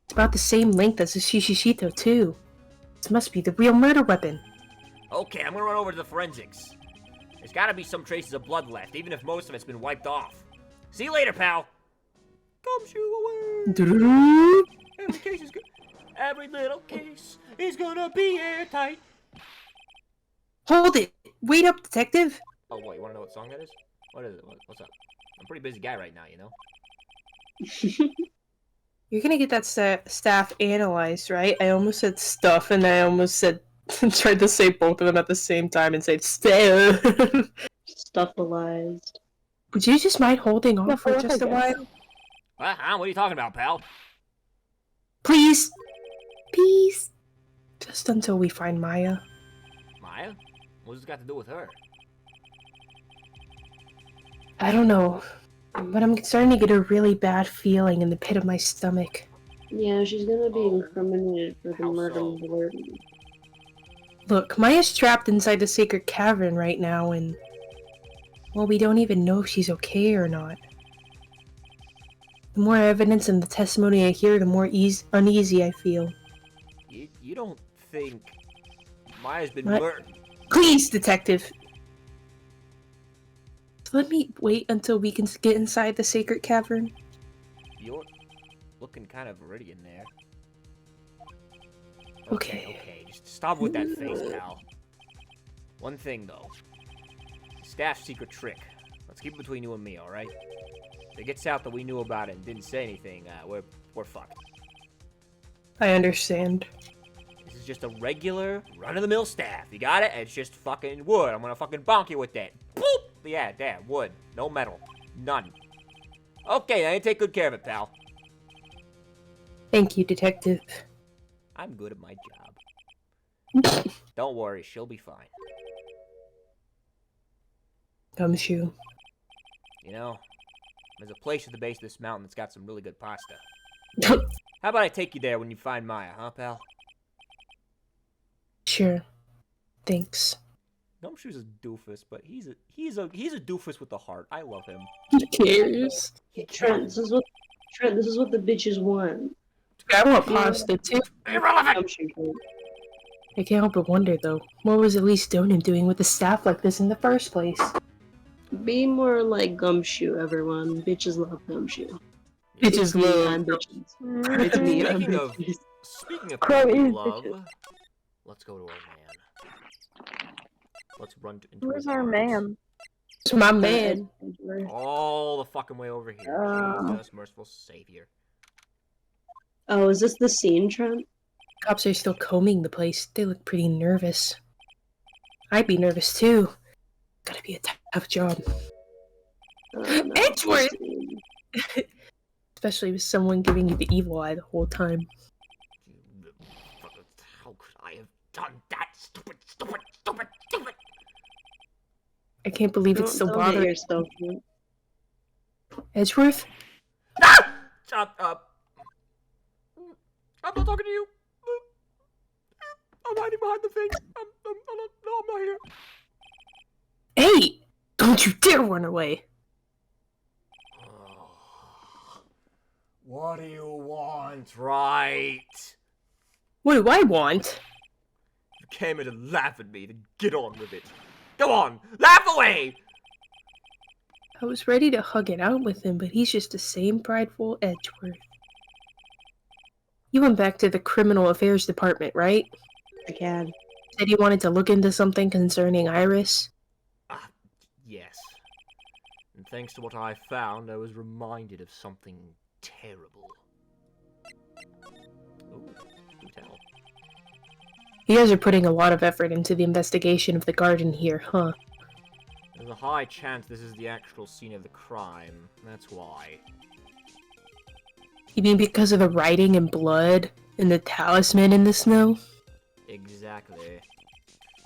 It's about the same length as the Shishishito, too. This must be the real murder weapon. Okay, I'm gonna run over to the forensics. There's gotta be some traces of blood left, even if most of it's been wiped off. See you later, pal! Gumshoe away! Every case is good. Every little case is gonna be airtight. Hold it! Wait up, detective! Oh, wait, you wanna know what song that is? What is it? What's up? I'm a pretty busy guy right now, you know? You're gonna get that staff analyzed, right? I almost said stuff, and I almost said tried to say both of them at the same time and say staff. Stuffalized. Would you just mind holding on for just a while? What are you talking about, pal? Please! Please! Just until we find Maya. Maya? What's this got to do with her? I don't know, but I'm starting to get a really bad feeling in the pit of my stomach. Yeah, she's gonna be incriminated for the How murder so? of Wright. Look, Maya's trapped inside the sacred cavern right now, and... well, we don't even know if she's okay or not. The more evidence and the testimony I hear, the more uneasy I feel. You don't think Maya's been What? murdered? Please, detective! Let me wait until we can get inside the sacred cavern. You're looking kind of already in there. Okay. Okay, just stop with that face, pal. One thing, though. Staff's secret trick. Let's keep it between you and me, alright? If it gets out that we knew about it and didn't say anything, we're fucked. I understand. This is just a regular, run-of-the-mill staff. You got it? It's just fucking wood. I'm gonna fucking bonk you with that. Boop! Yeah, there, wood. No metal. None. Okay, I take good care of it, pal. Thank you, detective. I'm good at my job. Don't worry, she'll be fine. Gumshoe. You know, there's a place at the base of this mountain that's got some really good pasta. How about I take you there when you find Maya, huh, pal? Sure. Thanks. Gumshoe's a doofus, but he's a doofus with a heart. I love him. Who cares? Trent, this is what the bitches want. I want pasta too. Irrelevant! Gumshoe can't. I can't help but wonder though, what was Elise Donan doing with a staff like this in the first place? Be more like Gumshoe, everyone. Bitches love Gumshoe. Bitches Me, love. I'm bitches. It's me, I'm Speaking of- bitches. Speaking of Crow people we is love, bitches. let's go to our man. Let's run into Where's his our arms. man? It's my man. All the fucking way over here. Oh. Jesus, merciful savior. Oh, is this the scene, Trent? Cops are still combing the place. They look pretty nervous. I'd be nervous too. Gotta be a tough job. No, Edgeworth! scene. Especially with someone giving you the evil eye the whole time. How could I have done that? Stupid! I can't believe it's still Don't hit bothering yourself, Trent. Edgeworth? Ah! Shut up. I'm not talking to you. I'm hiding behind the thing. I'm not here. Hey! Don't you dare run away! What do you want, right? What do I want? You came here to laugh at me, then get on with it. Go on, laugh away! I was ready to hug it out with him, but he's just the same prideful Edgeworth. You went back to the Criminal Affairs Department, right? Again. Said you wanted to look into something concerning Iris? Yes. And thanks to what I found, I was reminded of something terrible. Ooh, do tell. You guys are putting a lot of effort into the investigation of the garden here, huh? There's a high chance this is the actual scene of the crime. That's why. You mean because of the writing in blood and the talisman in the snow? Exactly.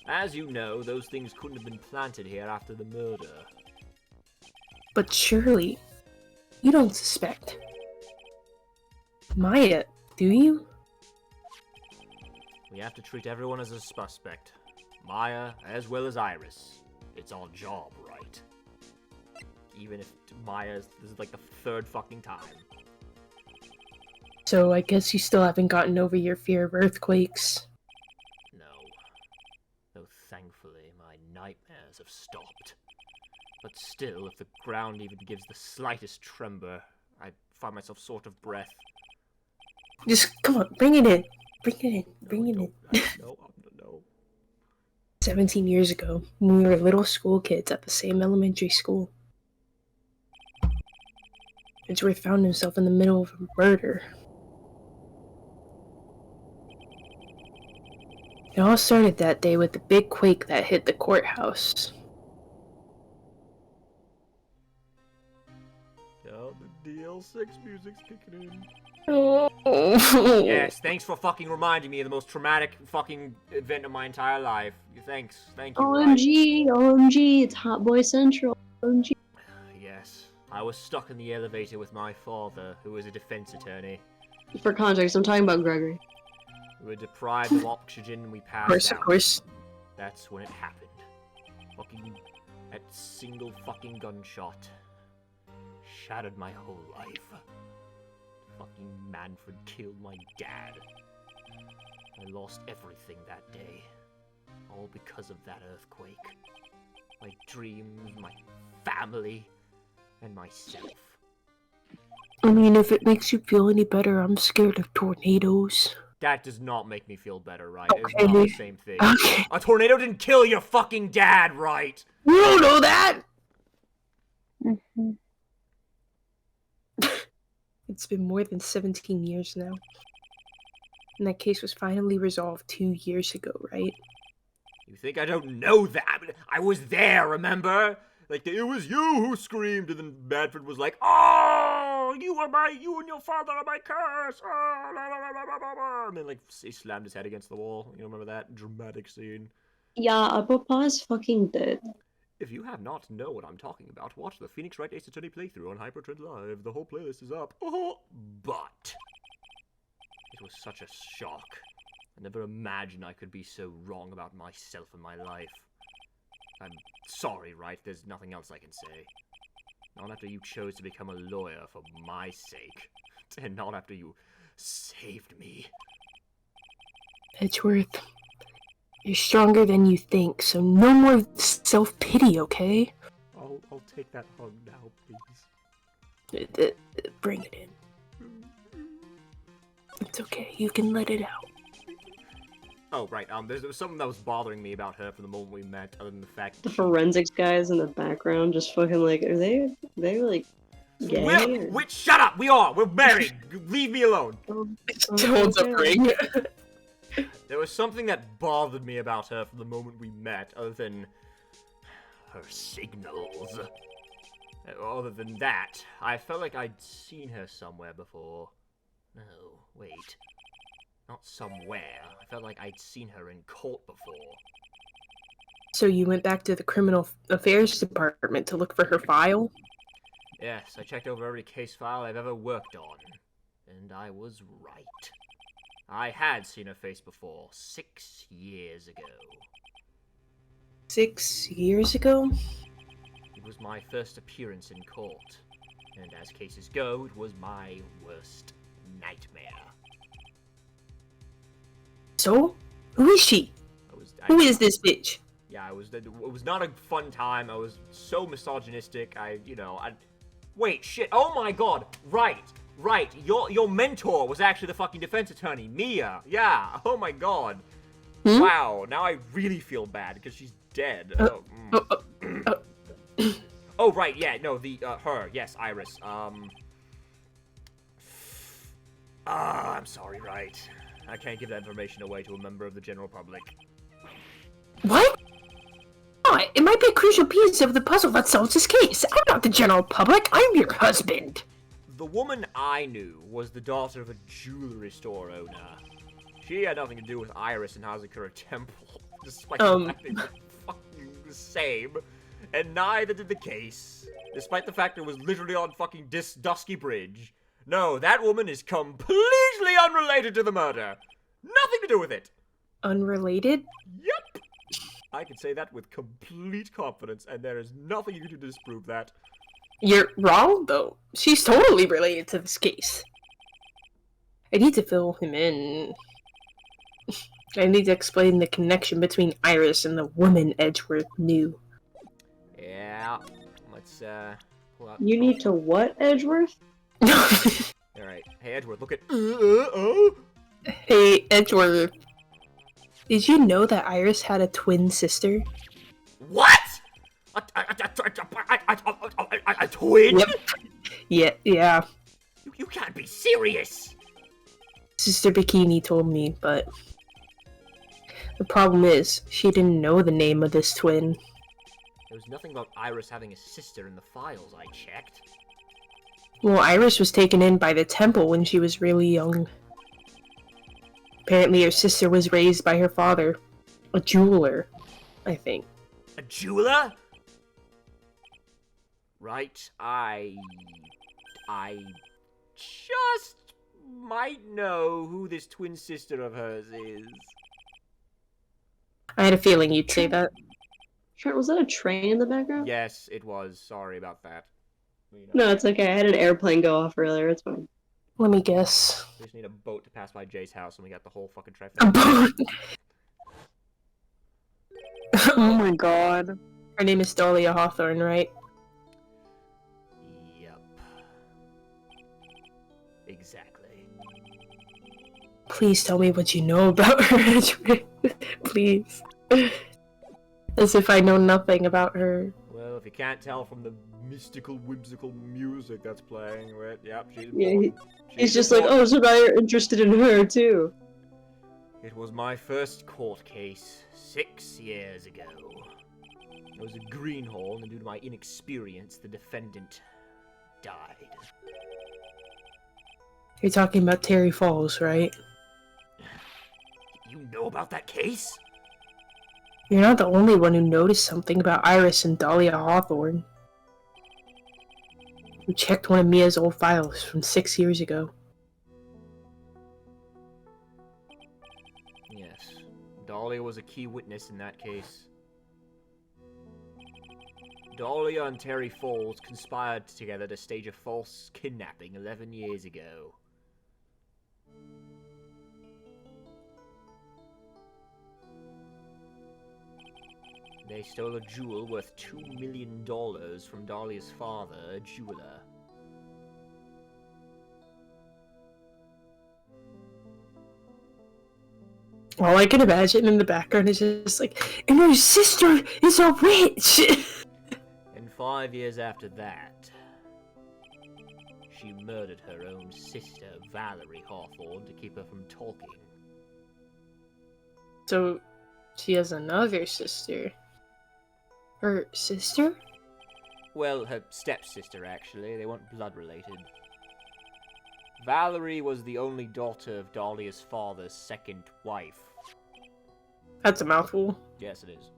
As you know, those things couldn't have been planted here after the murder. But surely, you don't suspect Maya, do you? We have to treat everyone as a suspect. Maya, as well as Iris. It's our job, right? Even if this is like the third fucking time. So I guess you still haven't gotten over your fear of earthquakes. No. Though thankfully, my nightmares have stopped. But still, if the ground even gives the slightest tremor, I find myself short of breath. Just, come on, bring it in. Bring it in. Bring it in. No. 17 years ago, when we were little school kids at the same elementary school, Edgeworth found himself in the middle of a murder. It all started that day with the big quake that hit the courthouse. Oh, the DL6 music's kicking in. Oh. Yes, thanks for fucking reminding me of the most traumatic fucking event of my entire life. Thank you. OMG, OMG, it's Hot Boy Central. OMG. Yes, I was stuck in the elevator with my father, who was a defense attorney. For context, I'm talking about Gregory. We were deprived of oxygen and we passed out. Of course. That's when it happened. Fucking, that single fucking gunshot shattered my whole life. Fucking Manfred killed my dad. I lost everything that day. All because of that earthquake. My dreams, my family, and myself. I mean, if it makes you feel any better, I'm scared of tornadoes. That does not make me feel better, right? Okay. It's not the same thing. Okay. A tornado didn't kill your fucking dad, right? You don't know that! Mm-hmm. It's been more than 17 years now. And that case was finally resolved 2 years ago, right? You think I don't know that? I was there, remember? Like, it was you who screamed, and then Manfred was like, "Oh, you and your father are my curse!" Oh, la, la, la, la, la, la. And then, like, he slammed his head against the wall. You remember that dramatic scene? Yeah, Papa's fucking dead. If you have not know what I'm talking about, watch the Phoenix Wright Ace Attorney playthrough on Hypertrend Live. The whole playlist is up. Oh, but it was such a shock. I never imagined I could be so wrong about myself and my life. I'm sorry, Wright. There's nothing else I can say. Not after you chose to become a lawyer for my sake. And not after you saved me. Edgeworth, you're stronger than you think, so no more self-pity, okay? I'll take that hug now, please. Bring it in. It's okay, you can let it out. Oh, right, there was something that was bothering me about her from the moment we met, other than the fact The that forensics guys in the background just fucking like, are they like gay? Wait, shut up! We're married! Leave me alone! Holds up ring. There was something that bothered me about her from the moment we met, other than her signals. Other than that, I felt like I'd seen her somewhere before. No, wait. Not somewhere. I felt like I'd seen her in court before. So you went back to the criminal affairs department to look for her file? Yes, I checked over every case file I've ever worked on. And I was right. I had seen her face before, 6 years ago. 6 years ago? It was my first appearance in court. And as cases go, it was my worst nightmare. So? Who is she? Who is this bitch? Yeah, it was not a fun time. I was so misogynistic. Wait, shit. Oh my god. Right. Your mentor was actually the fucking defense attorney, Mia. Yeah. Oh my god. Hmm? Wow. Now I really feel bad because she's dead. Oh, right. Yeah. No, her. Yes, Iris. I'm sorry, right. I can't give that information away to a member of the general public. What? Oh, not. It might be a crucial piece of the puzzle that solves this case. I'm not the general public. I'm your husband. The woman I knew was the daughter of a jewelry store owner. She had nothing to do with Iris and Hazakura Temple, despite the fact they were fucking the same. And neither did the case, despite the fact it was literally on fucking Dusky Bridge. No, that woman is completely unrelated to the murder. Nothing to do with it. Unrelated? Yep. I can say that with complete confidence, and there is nothing you can do to disprove that. You're wrong, though. She's totally related to this case. I need to fill him in. I need to explain the connection between Iris and the woman Edgeworth knew. Yeah, let's, pull out... You need to what, Edgeworth? Alright, hey Edgeworth, look at... Hey, Edgeworth. Did you know that Iris had a twin sister? What?! A twin? Yep. Yeah. You can't be serious! Sister Bikini told me, but... The problem is, she didn't know the name of this twin. There was nothing about Iris having a sister in the files I checked. Well, Iris was taken in by the temple when she was really young. Apparently her sister was raised by her father. A jeweler, I think. A jeweler? Right, I just might know who this twin sister of hers is. I had a feeling you'd say that. Trent, was that a train in the background? Yes, it was. Sorry about that. You know, No, it's okay. I had an airplane go off earlier. It's fine. Let me guess. we just need a boat to pass by Jay's house and we got the whole fucking A trifecta. boat! Oh my god. Her name is Dahlia Hawthorne, right? Yep. Exactly. Please tell me what you know about her. Please. As if I know nothing about her. Well, if you can't tell from the mystical, whimsical music that's playing, yep, she's Yeah, important. He's just like, oh, so now you're interested in her, too. It was my first court case 6 years ago. It was a greenhorn, and due to my inexperience, the defendant died. You're talking about Terry Falls, right? You know about that case? You're not the only one who noticed something about Iris and Dahlia Hawthorne. We checked one of Mia's old files from 6 years ago. Yes. Dahlia was a key witness in that case. Dahlia and Terry Falls conspired together to stage a false kidnapping 11 years ago. They stole a jewel worth $2 million from Dahlia's father, a jeweler. All I can imagine in the background is just like, and her sister is a witch! And 5 years after that, she murdered her own sister, Valerie Hawthorne, to keep her from talking. So, she has another sister. Her sister? Well, her stepsister, actually. They weren't blood-related. Valerie was the only daughter of Dahlia's father's second wife. That's a mouthful. Yes, it is.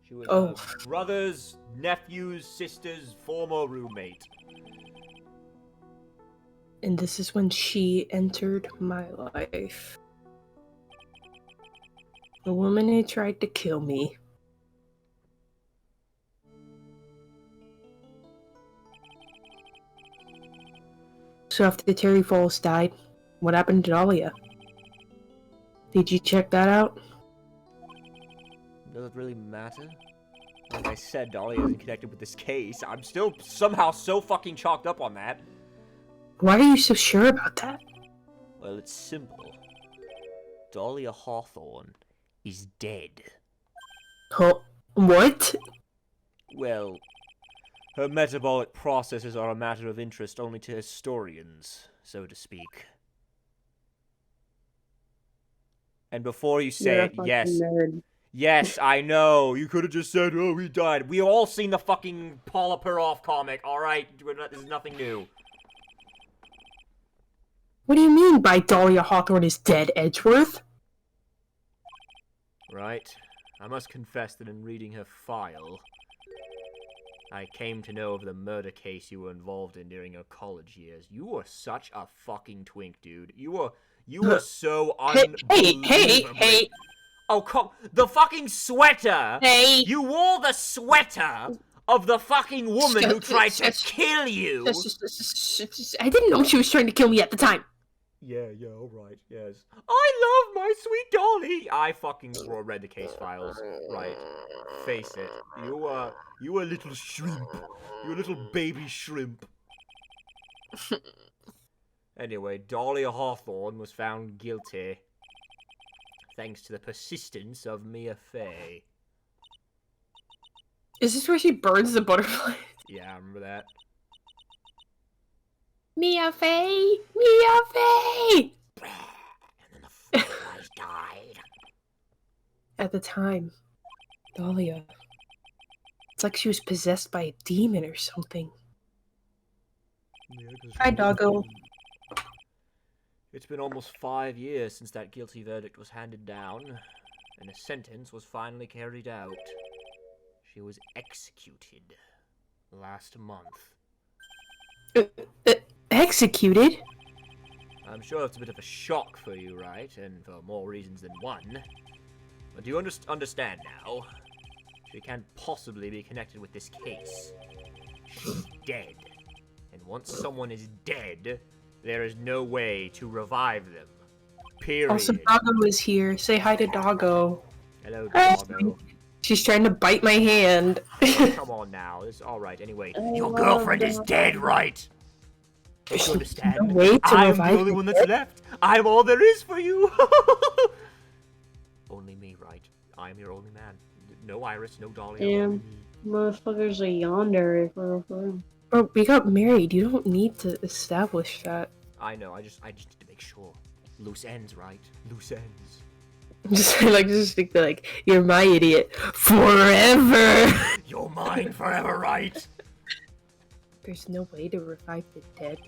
She was Oh. her brother's, nephew's, sister's former roommate. And this is when she entered my life. The woman who tried to kill me. So after Terry Falls died, what happened to Dahlia? Did you check that out? Does it really matter? Like I said, Dahlia isn't connected with this case. I'm still somehow so fucking chalked up on that. Why are you so sure about that? Well, it's simple. Dahlia Hawthorne is dead. Huh? What? Well, her metabolic processes are a matter of interest only to historians, so to speak. And before you say You're a it, fucking yes, nerd. Yes, I know. You could have just said, oh, he died. We all seen the fucking Paula Peroff comic, alright? This is nothing new. What do you mean by Dahlia Hawthorne is dead, Edgeworth? Right. I must confess that in reading her file, I came to know of the murder case you were involved in during your college years. You were such a fucking twink, dude. You were so unbelievably... Hey! Oh, come... The fucking sweater! Hey! You wore the sweater of the fucking woman who tried to kill you! I didn't know she was trying to kill me at the time. Yeah, alright, yes. I love my sweet Dolly! I fucking read the case files, right. Face it. You a little shrimp. You a little baby shrimp. Anyway, Dahlia Hawthorne was found guilty. Thanks to the persistence of Mia Fey. Is this where she burns the butterfly? Yeah, I remember that. Mia Fey! Mia Fey! And then the fireflies died. At the time, Dahlia. It's like she was possessed by a demon or something. Hi, doggo. It's been almost 5 years since that guilty verdict was handed down, and the sentence was finally carried out. She was executed last month. Executed? I'm sure it's a bit of a shock for you, right? And for more reasons than one. But do you understand now? She can't possibly be connected with this case. She's dead. And once someone is dead, there is no way to revive them. Period. Also, Doggo is here. Say hi to Doggo. Hello, Doggo. She's trying to bite my hand. Oh, come on now. It's alright. Anyway, your girlfriend is dead, right? Don't you understand? No way to I'm revive the only one that's left. I'm all there is for you. Only me, right? I'm your only man. No Iris, no Dahlia. Damn. Motherfuckers are yonder. Bro, we got married. You don't need to establish that. I know. I just need to make sure. Loose ends, right? Loose ends. Just think that, like, you're my idiot forever. You're mine forever, right? There's no way to revive the dead.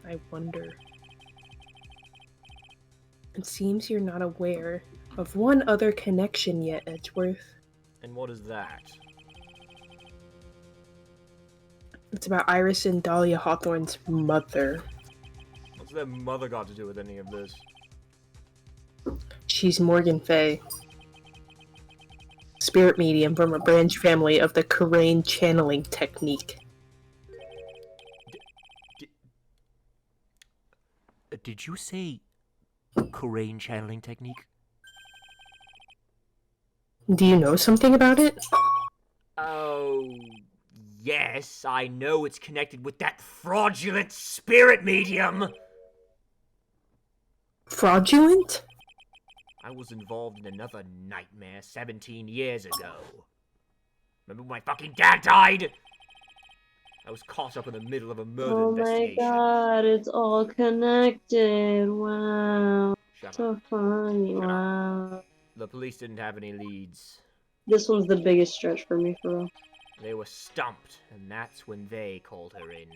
I wonder. It seems you're not aware of one other connection yet, Edgeworth. And what is that? It's about Iris and Dahlia Hawthorne's mother. What's their mother got to do with any of this? She's Morgan Fey. Spirit medium from a branch family of the Karain channeling technique. Did you say Karain channeling technique? Do you know something about it? Oh, yes, I know it's connected with that fraudulent spirit medium! Fraudulent? I was involved in another nightmare 17 years ago. Remember when my fucking dad died? I was caught up in the middle of a murder investigation. Oh my god, it's all connected. Wow. Shut So up. funny. Shut up. Wow. The police didn't have any leads. This one's the biggest stretch for me, for real. They were stumped, and that's when they called her in.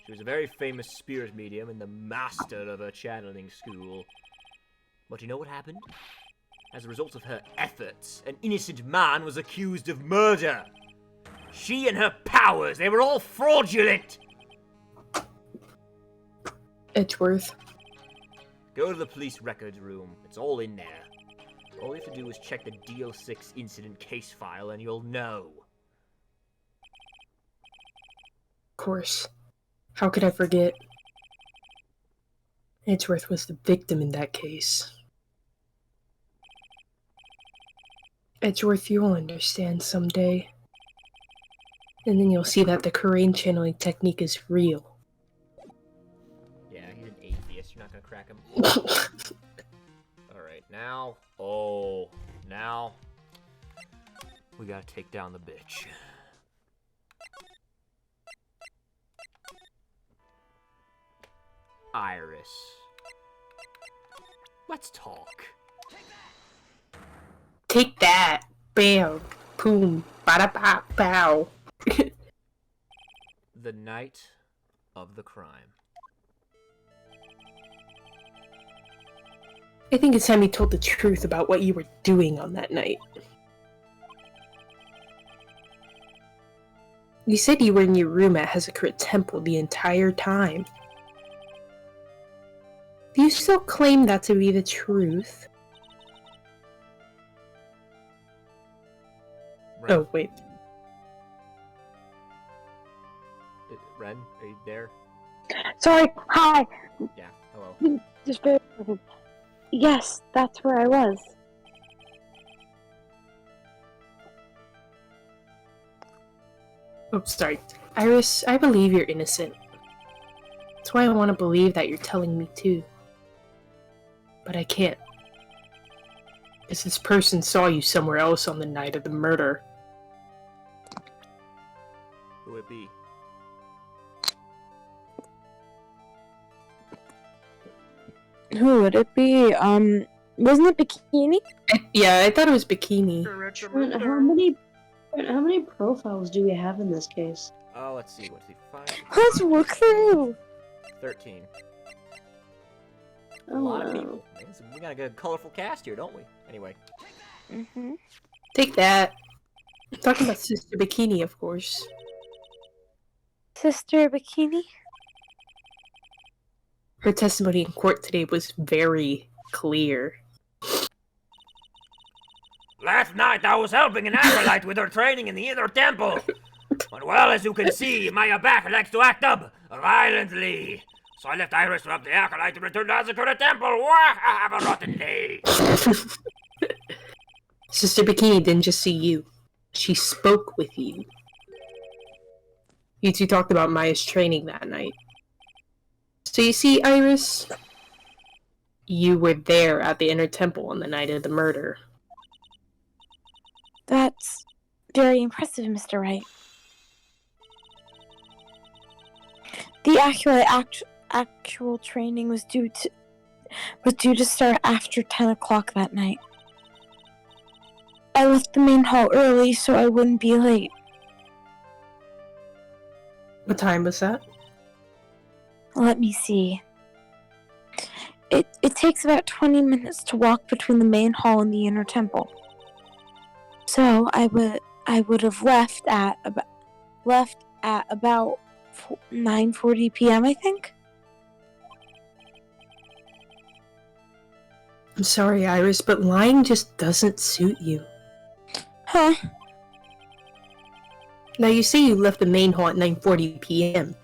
She was a very famous spirit medium and the master of her channeling school. But you know what happened? As a result of her efforts, an innocent man was accused of murder. She and her powers, they were all fraudulent! Edgeworth. Go to the police records room. It's all in there. All you have to do is check the DL6 incident case file and you'll know. Of course. How could I forget? Edgeworth was the victim in that case. Edgeworth, you will understand someday. And then you'll see that the Karain channeling technique is real. Yeah, he's an atheist. You're not gonna crack him. Alright, now... Oh, now... We gotta take down the bitch. Iris. Let's talk. Take that. Bam. Boom. Bada ba bow. The night of the crime. I think it's time you told the truth about what you were doing on that night. You said you were in your room at Hazakura Temple the entire time. Do you still claim that to be the truth? Ren, Oh, wait. Ren, are you there? Sorry. Hi. Yeah, hello. Just bear with me. Yes, that's where I was. Oh, sorry. Iris, I believe you're innocent. That's why I want to believe that you're telling me too. But I can't. Because this person saw you somewhere else on the night of the murder. Who would it be? Who would it be? Wasn't it Bikini? Yeah, I thought it was Bikini. Trent, how many profiles do we have in this case? Oh, let's see. What's he? 5? Let's look through. 13. Oh, A lot of wow. people. Man, we got a good, colorful cast here, don't we? Anyway. Mm-hmm. Take that. I'm talking about Sister Bikini, of course. Sister Bikini? Her testimony in court today was very clear. Last night I was helping an acolyte with her training in the inner temple. But well, as you can see, my back likes to act up violently. So I left Iris to help the acolyte and returned to Hazakura Temple. Wah! Have a rotten day. Sister Bikini didn't just see you. She spoke with you. You two talked about Maya's training that night. So you see, Iris, you were there at the inner temple on the night of the murder. That's very impressive, Mr. Wright. The actual training was due to start after 10 o'clock that night. I left the main hall early so I wouldn't be late. What time was that? Let me see. It takes about 20 minutes to walk between the main hall and the inner temple. So I would have left at about 9:40 p.m. I think. I'm sorry, Iris, but lying just doesn't suit you. Huh? Now you say you left the main hall at 9:40 p.m.,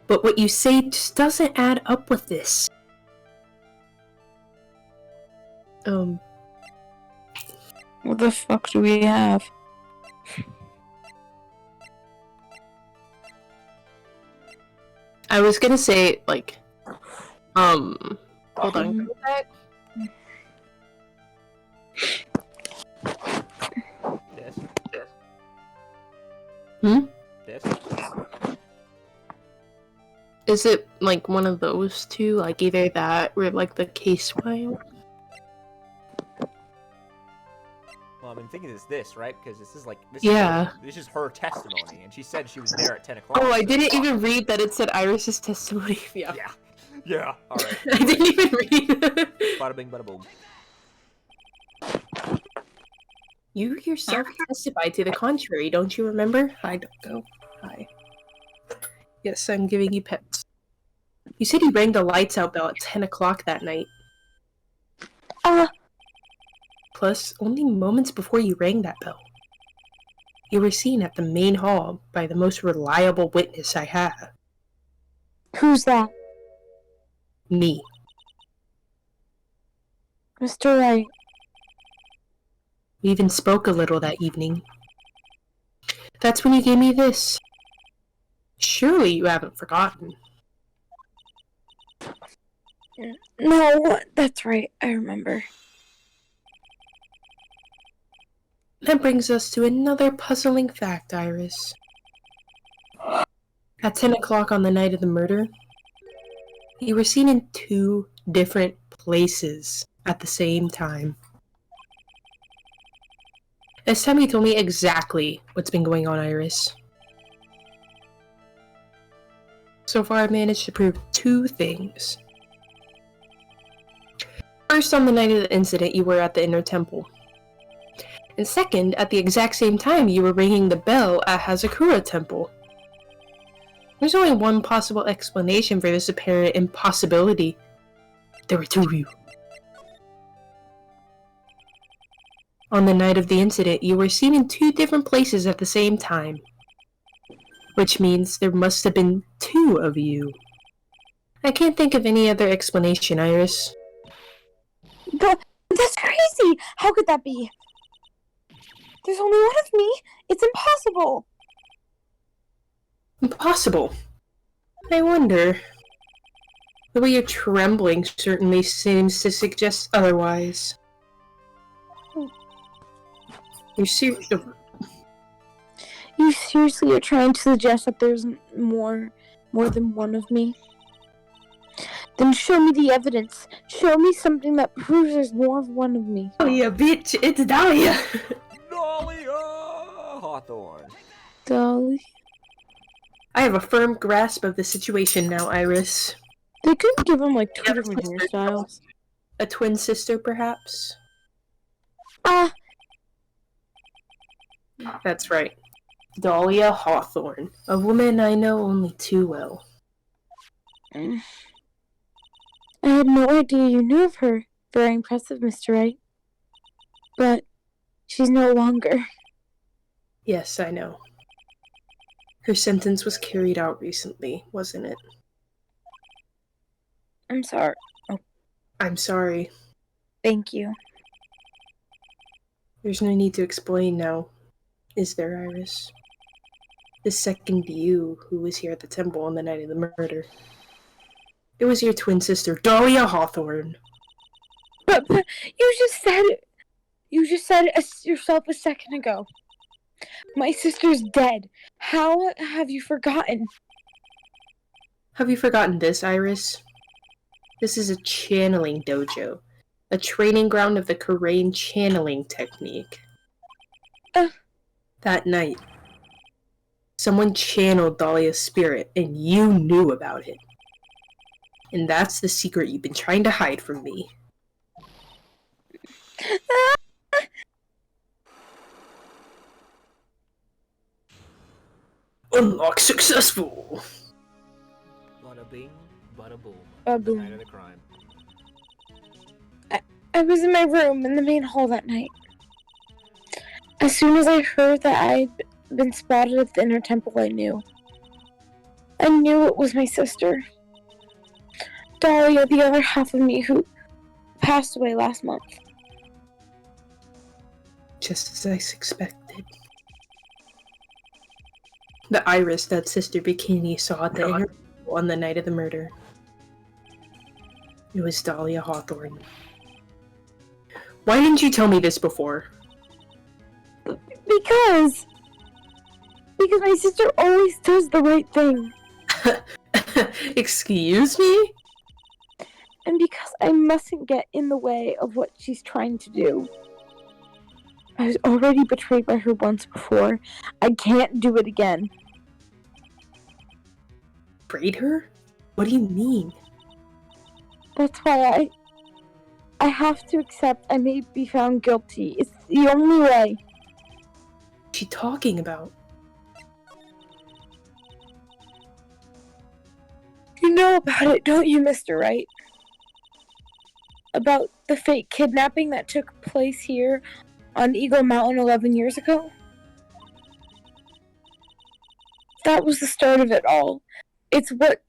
but what you say just doesn't add up with this. What the fuck do we have? I was gonna say, like, hold on. Go back. This. Hmm? This. Is it, like, one of those two? Like, either that or, like, the case file? Well, I'm thinking it's this, right? Because this is like Yeah. This is her testimony, and she said she was there at 10 o'clock. Oh, I so- didn't even read that it said Iris's testimony. Yeah. Yeah. Yeah. All right. I didn't even read Bada bing, bada boom. You yourself testified to the contrary, don't you remember? I don't go. Hi. Yes, I'm giving you pets. You said you rang the lights out bell at 10 o'clock that night. Plus, only moments before you rang that bell. You were seen at the main hall by the most reliable witness I have. Who's that? Me. Mr. Wright. We even spoke a little that evening. That's when you gave me this. Surely you haven't forgotten. No, that's right. I remember. That brings us to another puzzling fact, Iris. At 10 o'clock on the night of the murder, you were seen in 2 different places at the same time. This time you told me exactly what's been going on, Iris. So far, I've managed to prove 2 things. First, on the night of the incident, you were at the Inner Temple. And second, at the exact same time, you were ringing the bell at Hazakura Temple. There's only one possible explanation for this apparent impossibility. There were 2 of you. On the night of the incident, you were seen in 2 different places at the same time. Which means there must have been 2 of you. I can't think of any other explanation, Iris. That's crazy! How could that be? There's only one of me! It's impossible! Impossible. I wonder. The way you're trembling certainly seems to suggest otherwise. You seriously are trying to suggest that there's more than one of me? Then show me the evidence. Show me something that proves there's more of one of me. Dahlia, bitch! It's Dahlia! Dahlia Hawthorne. Dolly? I have a firm grasp of the situation now, Iris. They couldn't give him like 2 Yeah, different hairstyles. A twin sister, perhaps? That's right. Dahlia Hawthorne. A woman I know only too well. I had no idea you knew of her. Very impressive, Mr. Wright. But she's no longer. Yes, I know. Her sentence was carried out recently, wasn't it? I'm sorry. I'm sorry. Thank you. There's no need to explain now, is there, Iris? The second you who was here at the temple on the night of the murder. It was your twin sister, Dahlia Hawthorne. But you just said it. You just said it yourself a second ago. My sister's dead. How have you forgotten? Have you forgotten this, Iris? This is a channeling dojo. A training ground of the Korean channeling technique. That night, someone channeled Dahlia's spirit, and you knew about it. And that's the secret you've been trying to hide from me. Unlock successful! Bada bing, bada boom. Boom. Night of the crime. I was in my room in the main hall that night. As soon as I heard that I'd been spotted at the Inner Temple, I knew. I knew it was my sister. Dahlia, the other half of me who passed away last month. Just as I suspected. The Iris that Sister Bikini saw at the Inner Temple on the night of the murder. It was Dahlia Hawthorne. Why didn't you tell me this before? Because my sister always does the right thing. Excuse me? And because I mustn't get in the way of what she's trying to do. I was already betrayed by her once before. I can't do it again. Betrayed her? What do you mean? That's why I have to accept I may be found guilty. It's the only way. What's she talking about? You know about it, don't you, Mr. Wright? About the fake kidnapping that took place here on Eagle Mountain 11 years ago? That was the start of it all. It's what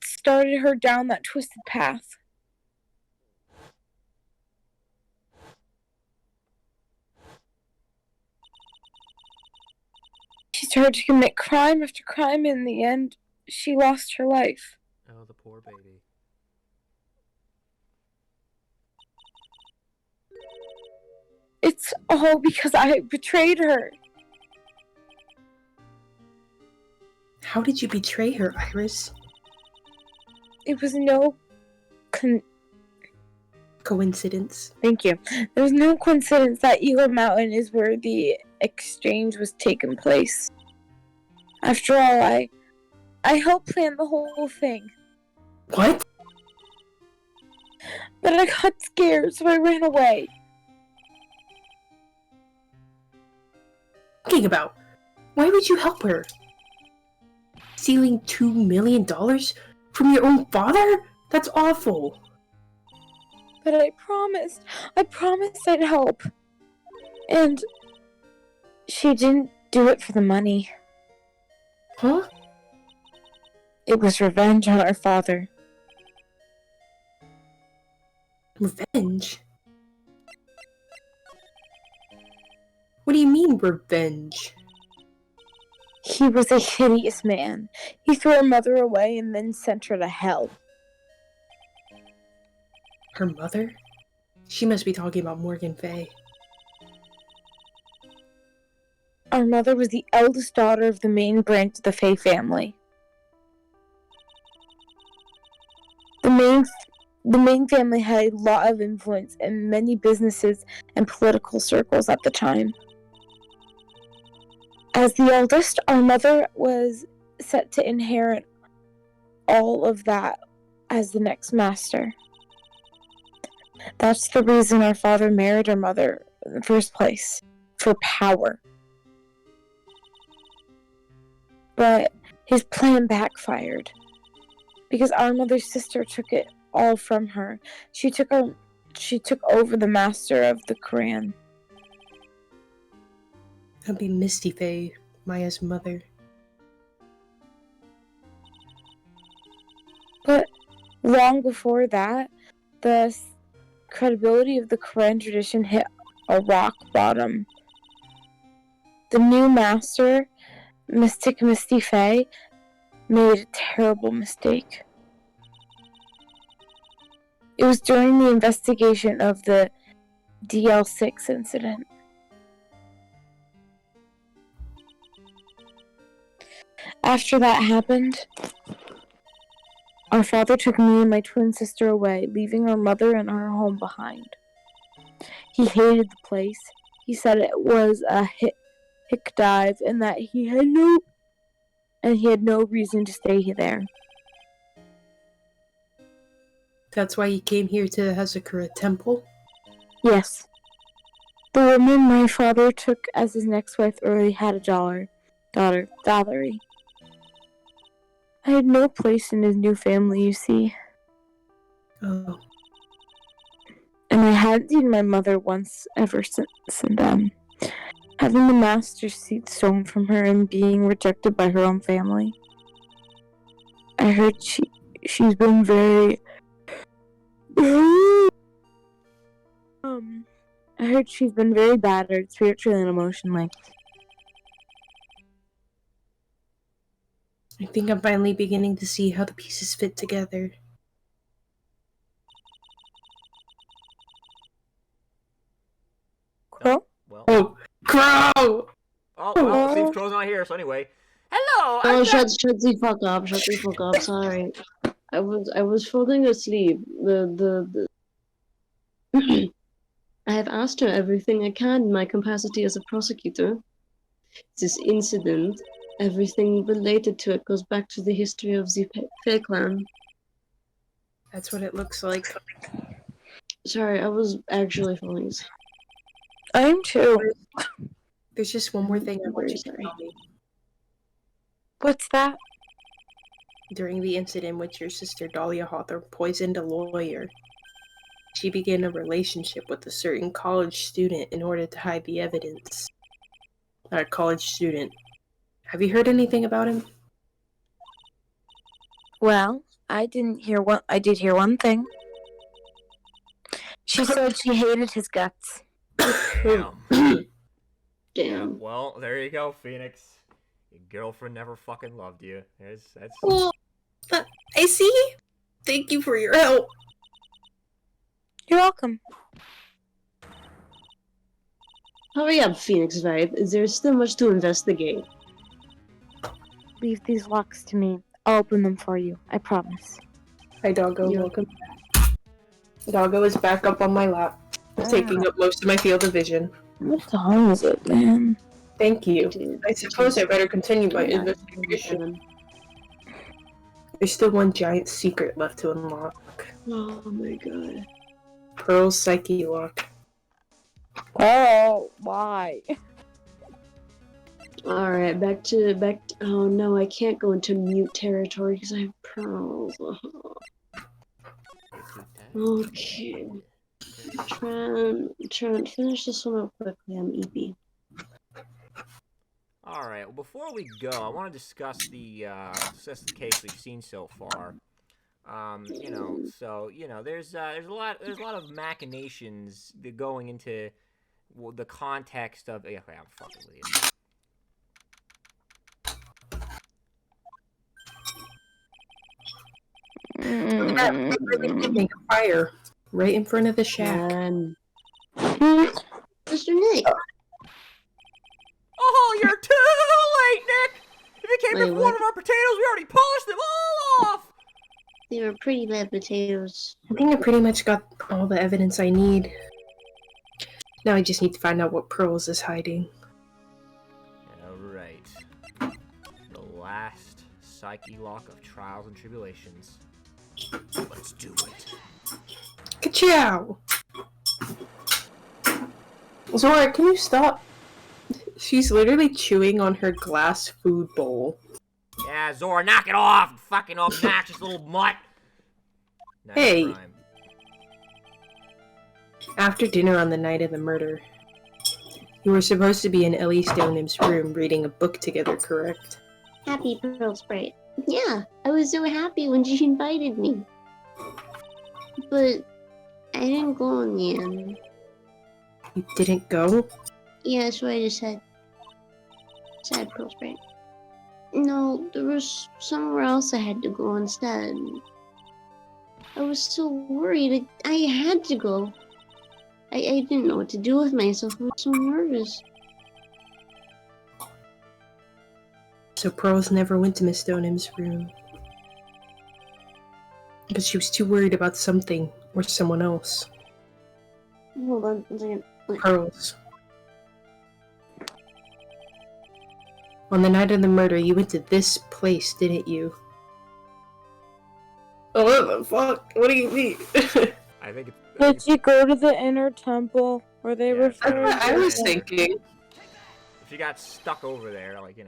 started her down that twisted path. She started to commit crime after crime, and in the end, she lost her life. Oh, the poor baby. It's all because I betrayed her. How did you betray her, Iris? It was no coincidence. Thank you. There's no coincidence that Eagle Mountain is where the exchange was taking place. After all, I helped plan the whole thing. What? But I got scared, so I ran away. Thinking about? Why would you help her? Stealing $2 million from your own father? That's awful. But I promised I'd help. And she didn't do it for the money. Huh? It was revenge on our father. Revenge? What do you mean, revenge? He was a hideous man. He threw our mother away and then sent her to hell. Her mother? She must be talking about Morgan Fay. Our mother was the eldest daughter of the main branch of the FEY family. The main family had a lot of influence in many businesses and political circles at the time. As the eldest, our mother was set to inherit all of that as the next master. That's the reason our father married our mother in the first place, for power. But his plan backfired, because our mother's sister took it all from her. She took over the master of the Quran. That'd be Misty Fay, Maya's mother. But long before that, the credibility of the Quran tradition hit a rock bottom. The new master, Mystic Misty Fay, made a terrible mistake. It was during the investigation of the DL6 incident. After that happened, our father took me and my twin sister away, leaving our mother and our home behind. He hated the place. He said it was a hick dive and that he had no reason to stay there. That's why you came here to the Hazakura Temple? Yes. The woman my father took as his next wife already had a daughter, Valerie. I had no place in his new family, you see. Oh. And I hadn't seen my mother once ever since then. Having the master's seat stolen from her and being rejected by her own family. I heard she's been very... I heard she's been very battered, spiritually and emotionally. I think I'm finally beginning to see how the pieces fit together. Crow? Well. Oh, Crow! Oh, well, Steve's Crow's not here, so anyway. Hello! Oh, shut the fuck up, shut the fuck up, sorry. I was falling asleep. I have asked her everything I can in my capacity as a prosecutor. This incident, everything related to it goes back to the history of the Fey clan. That's what it looks like. Sorry, I was actually falling asleep. I am too. There's just one more thing I want you to Sorry. tell me. What's that? During the incident in which your sister Dahlia Hawthorne poisoned a lawyer, she began a relationship with a certain college student in order to hide the evidence. A college student. Have you heard anything about him? Well, I did hear one thing. She said she hated his guts. Damn. Damn. Well, there you go, Phoenix. Your girlfriend never fucking loved you. That's... Well, I see. Thank you for your help. You're welcome. Hurry up, Phoenix Wright. There's still much to investigate. Leave these locks to me. I'll open them for you. I promise. Hi, doggo. Yeah. Welcome. Doggo is back up on my lap, taking up most of my field of vision. What time is it, man? Thank you. Dude, I suppose I better continue my Yeah, investigation. There's still one giant secret left to unlock. Oh my god. Pearl's Psyche Lock. Oh, why? Alright, back. Oh no, I can't go into mute territory because I have pearls. Okay. Try and finish this one up quickly. I'm EP. Alright, well, before we go, I want to discuss the case we've seen so far. There's a lot of machinations going into the context of. Yeah, okay, I'm fucking with you. Make a fire right in front of the shack. Mr. Nick. Oh, you're too late, Nick! If you came Wait, in for what? one of our potatoes, we already polished them all off! They were pretty bad potatoes. I think I pretty much got all the evidence I need. Now I just need to find out what Pearls is hiding. Alright. The last Psyche Lock of Trials and Tribulations. Let's do it. Ka-chow! Zora, can you stop? She's literally chewing on her glass food bowl. Yeah, Zora, knock it off! You fucking obnoxious little mutt! Nice Hey. crime. After dinner on the night of the murder, you were supposed to be in Ellie Stoneham's room reading a book together, correct? Happy Pearl Sprite. Yeah, I was so happy when she invited me. But I didn't go in the end. You didn't go? Yeah, so I just said Pearl Sprite. No, there was somewhere else I had to go instead. I was so worried. I had to go. I didn't know what to do with myself. I was so nervous. So Pearls never went to Miss Stoneham's room. Because she was too worried about something or someone else. Hold on a second. Pearls. On the night of the murder, you went to this place, didn't you? Oh, what the fuck? What do you mean? I think it's... Did you go to the inner temple where they Yeah, referred That's what I to was it? thinking. If you got stuck over there, like, yeah.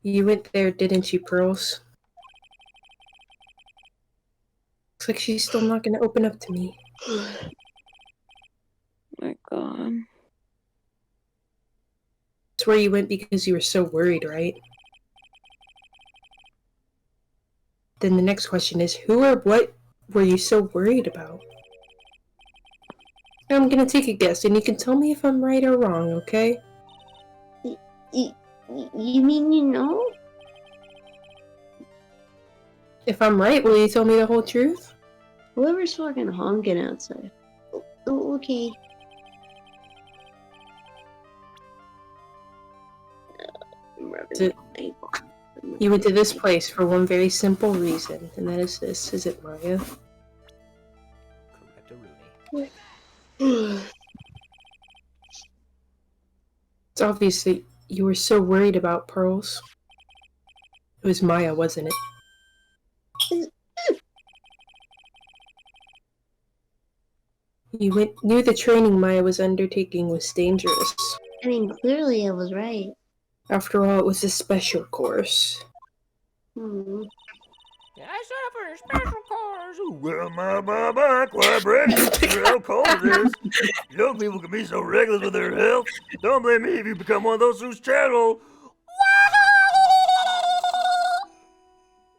You went there, didn't you, Pearls? Looks like she's still not gonna open up to me. Oh my god. That's where you went because you were so worried, right? Then the next question is, who or what were you so worried about? I'm gonna take a guess, and you can tell me if I'm right or wrong, okay? You mean you know? If I'm right, will you tell me the whole truth? Whoever's fucking honking outside. Oh, okay. I'm rubbing Is it- my- You went to this place for one very simple reason, and that is this. Is it Maya? Correct a Rooney. It's obvious that you were so worried about Pearls. It was Maya, wasn't it? You knew the training Maya was undertaking was dangerous. I mean, clearly I was right. After all, it was a special course. Yeah, I signed up for your special course. Well, my back, why, Brady? How cold it is. Young people can be so reckless with their health. Don't blame me if you become one of those whose channel.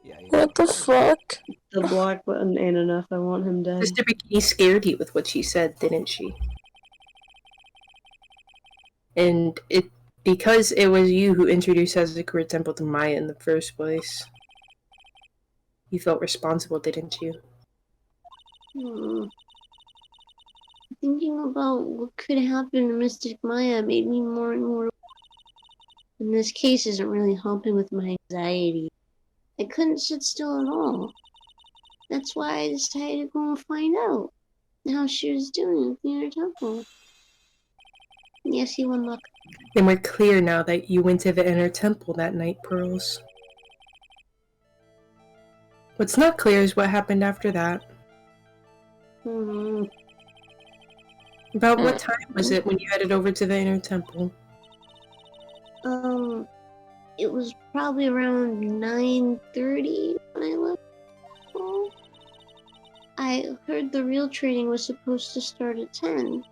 Yeah, What the fuck? The block button ain't enough. I want him dead. Sister Bikini scared you with what she said, didn't she? And because it was you who introduced Hazakura Temple to Maya in the first place. You felt responsible, didn't you? Thinking about what could happen to Mystic Maya made me more and more. And this case isn't really helping with my anxiety. I couldn't sit still at all. That's why I decided to go and find out. how she was doing at the inner temple. Yes, you won luck. Then we're clear now that you went to the inner temple that night, Pearls. What's not clear is what happened after that. About what time was it when you headed over to the inner temple? It was probably around 9:30 when I left. I heard the real training was supposed to start at 10.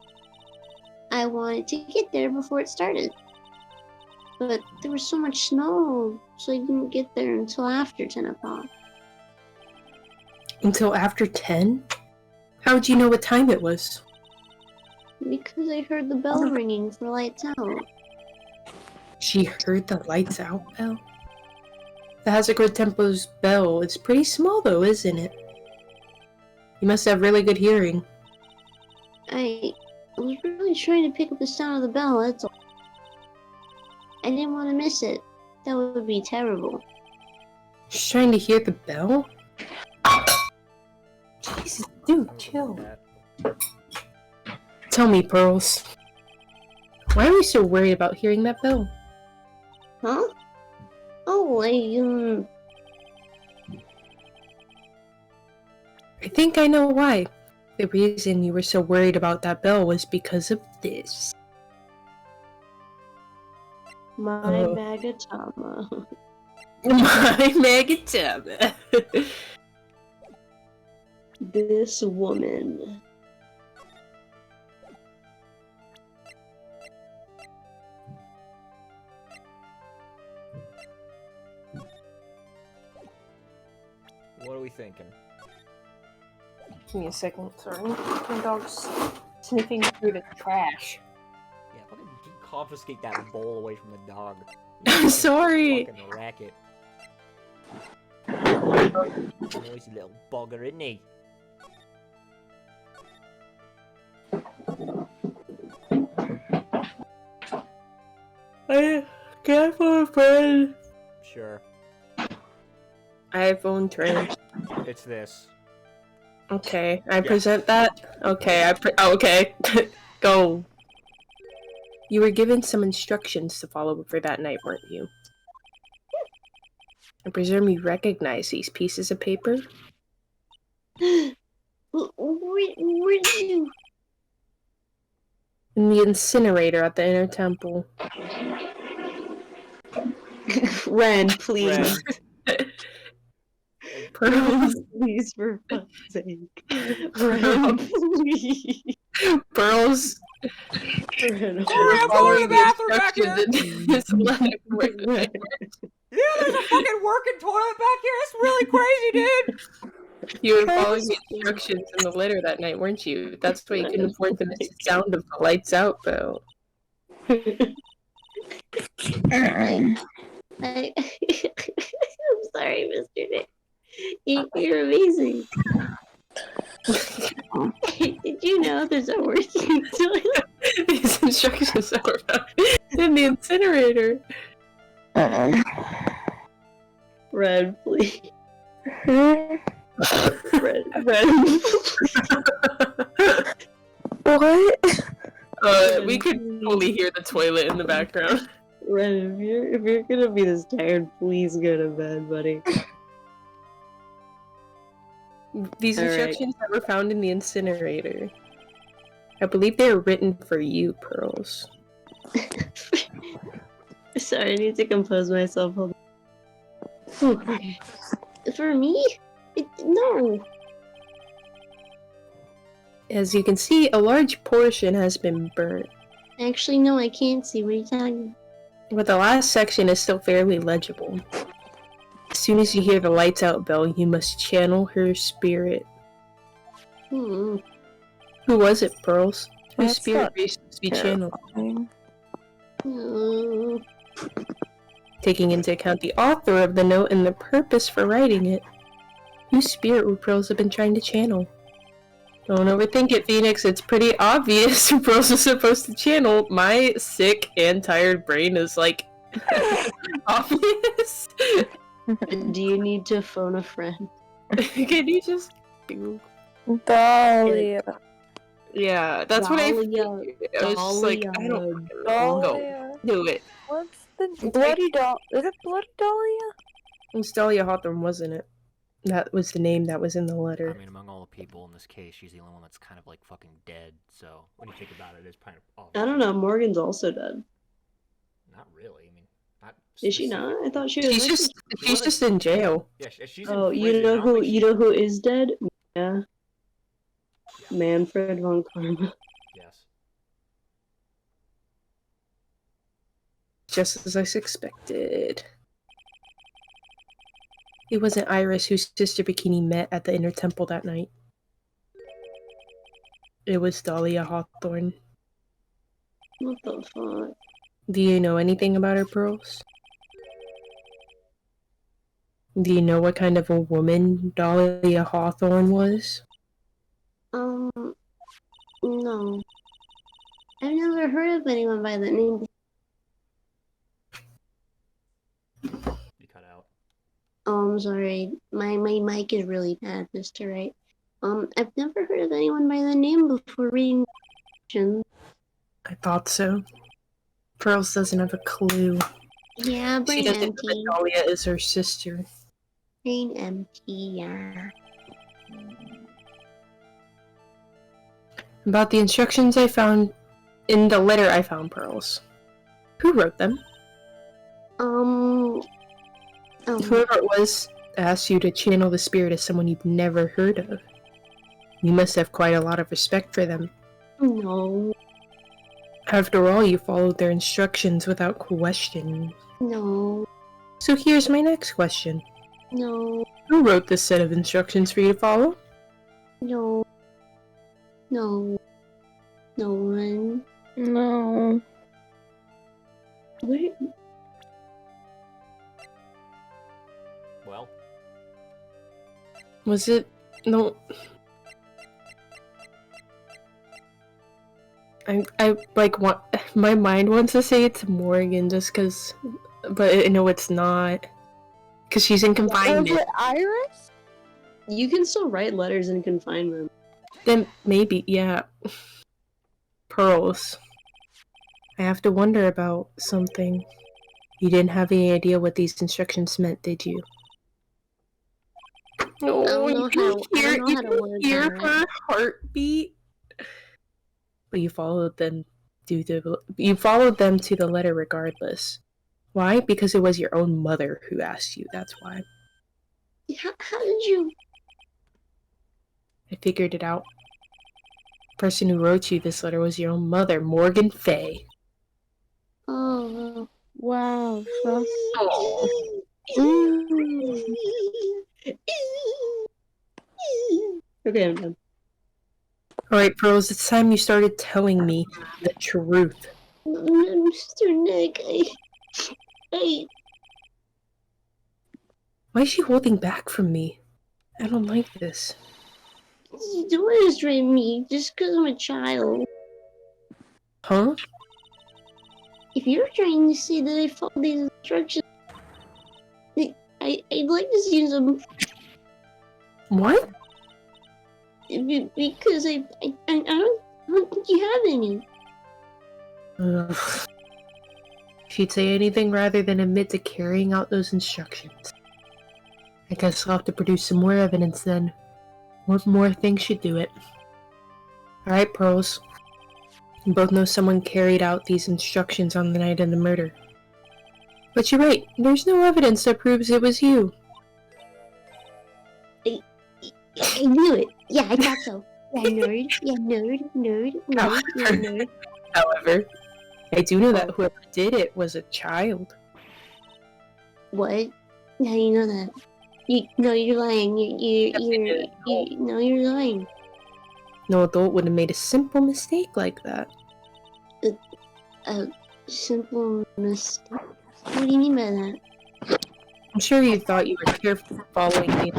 I wanted to get there before it started. But there was so much snow, so I didn't get there until after 10 o'clock. Until after 10? How would you know what time it was? Because I heard the bell ringing for lights out. She heard the lights out bell? The Hazakura Temple's bell is pretty small though, isn't it? You must have really good hearing. I was really trying to pick up the sound of the bell, that's all. I didn't want to miss it. That would be terrible. She's trying to hear the bell? Jesus, dude, chill. Tell me, Pearls. Why are we so worried about hearing that bell? Huh? Oh, I think I know why. The reason you were so worried about that bell was because of this. My Oh. Magatama. My Magatama. This woman. What are we thinking? Give me a second, sorry. My dog's sniffing through the trash. Yeah, fucking confiscate that bowl away from the dog. I'm sorry! Fucking racket. Noisy little bugger, isn't he? Can I phone a friend? Sure. iPhone train. It's this. Okay, I present that. Okay, okay. Go. You were given some instructions to follow for that night, weren't you? I presume you recognize these pieces of paper? Where did you? In the incinerator at the inner temple. Ren, please. Pearls. Please, for fuck's sake. Ren, please. Pearls. Ren, Sorry, I'm going to the bathroom back here! Ren. Yeah, there's a fucking working toilet back here! It's really crazy, dude! You were following the instructions in the letter that night, weren't you? That's why you couldn't afford to miss the sound of the lights out bell. I'm sorry, Mr. Nick. You're amazing. Did you know there's a working toilet? These instructions that were found in the incinerator. Ren, please. Ren. What? We could totally hear the toilet in the background. Ren, if you're gonna be this tired, please go to bed, buddy. These Alright. instructions that were found in the incinerator. I believe they were written for you, Pearls. Sorry, I need to compose myself. Hold on. For me? No. As you can see, a large portion has been burnt, Actually, no, I can't see. What are you talking but the last section is still fairly legible. As soon as you hear the lights out bell, you must channel her spirit. about? Who was it, Pearls? Whose That's spirit not were you supposed to be channeled? Oh. Taking into account the author of the note and the purpose for writing it. Whose spirit would Pearls have been trying to channel? Don't overthink it, Phoenix. It's pretty obvious who Pearls is supposed to channel. My sick and tired brain is like obvious. Do you need to phone a friend? Can you just do? Dahlia. Yeah, that's what I Dahlia, figured. I was just like, I don't fucking know. Dahlia. Do it. What's the bloody doll? Is it bloody Dahlia? It was Dahlia Hawthorne, wasn't it? That was the name that was in the letter. I mean, among all the people in this case, she's the only one that's kind of like fucking dead. So when you think about it, it's kind of obvious. I don't know. Morgan's also dead. Not really. I mean, not. Is she not? I thought she was. She's just in jail. Yeah, she's. Oh, in you prison. know who? You know who is dead? Yeah. Manfred von Karma. Yes. Just as I suspected. It wasn't Iris whose sister Bikini met at the Inner Temple that night. It was Dahlia Hawthorne. What the fuck? Do you know anything about her, Pearls? Do you know what kind of a woman Dahlia Hawthorne was? No. I've never heard of anyone by that name. You cut out. Oh, I'm sorry. My mic is really bad, Mr. Wright. I've never heard of anyone by the name before reading the I thought so. Pearls doesn't have a clue. Yeah, She brain doesn't know empty. that Dahlia is her sister. Brain empty, yeah. About the instructions I found in the letter I found, Pearls. Who wrote them? Whoever it was asked you to channel the spirit of someone you've never heard of. You must have quite a lot of respect for them. No, After all, you followed their instructions without question. no, So here's my next question. no, Who wrote this set of instructions for you to follow? no, no, no one. No. Where? Well. Was it... No... I like, want... My mind wants to say it's Morgan just because... But I know it's not. Because she's in confinement. Was it Iris? You can still write letters in confinement. Then maybe, yeah. Pearls. I have to wonder about something. You didn't have any idea what these instructions meant, did you? No, I don't know how to word hear that. her heartbeat. But you followed them to the letter regardless. Why? Because it was your own mother who asked you, that's why. How did you? I figured it out. The person who wrote you this letter was your own mother, Morgan FEY. Oh. Wow. That's... Okay, I'm done. Alright, Pearls, it's time you started telling me the truth. Mr. Nick, I... Why is she holding back from me? I don't like this. You don't restrain me just because I'm a child. Huh? If you're trying to say that I followed these instructions, I'd like to see some. What? Because I don't think you have any. Ugh. If you'd say anything rather than admit to carrying out those instructions. I guess I'll have to produce some more evidence then. One more thing should do it. Alright, Pearls. You both know someone carried out these instructions on the night of the murder. But you're right, there's no evidence that proves it was you. I knew it. Yeah, I thought so. Yeah, nerd. Yeah, nerd. Yeah, nerd. However, I do know that whoever did it was a child. What? How do you know that? No, you're lying. No, you're lying. No adult would have made a simple mistake like that. A simple mistake. What do you mean by that? I'm sure you thought you were careful following me.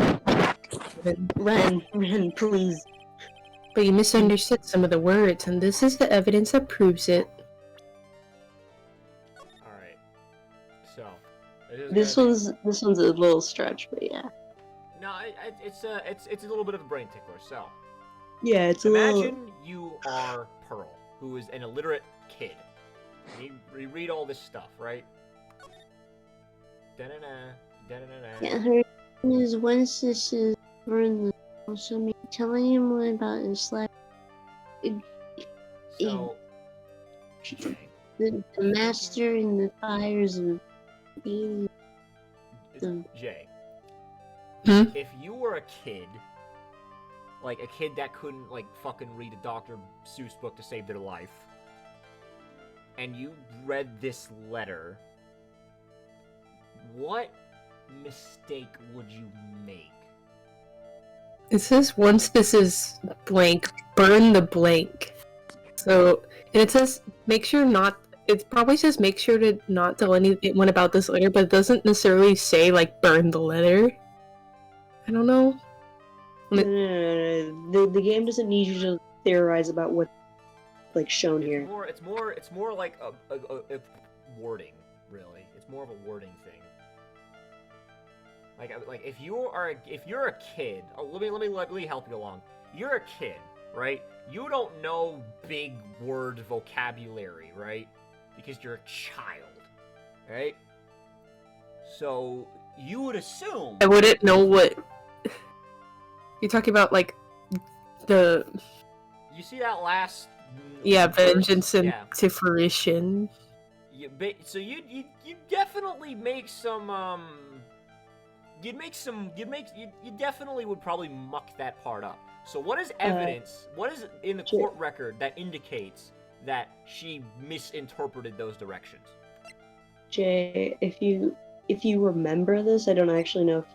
Ren, please. But you misunderstood some of the words, and this is the evidence that proves it. Alright. So. This one's a little stretch, but yeah. No, it's a little bit of a brain tickler. So, Yeah, it's a little. Imagine you are Pearl, who is an illiterate kid. And you read all this stuff, right? Da-na-na, da-na-na-na. Yeah, her name is one sister in the also me telling him more about his life. So, The master and the fires of being. Jay, Hmm? if you were a kid, like a kid that couldn't like fucking read a Dr. Seuss book to save their life, and you read this letter, what mistake would you make? It says once this is blank, burn the blank. So, and it says make sure not. It probably says make sure to not tell anyone about this letter, but it doesn't necessarily say like burn the letter. I don't know. No. The game doesn't need you to theorize about what, like, shown here. It's more like a wording, really. It's more of a wording thing. Like if you're a kid, let me help you along. You're a kid, right? You don't know big word vocabulary, right? Because you're a child, right? So you would assume I wouldn't know what you're talking about, like the you see that last verse? vengeance and Yeah. to fruition. So you definitely make some you definitely would probably muck that part up. So what is evidence? What is in the court record that indicates that she misinterpreted those directions? Jay, if you remember this, I don't actually know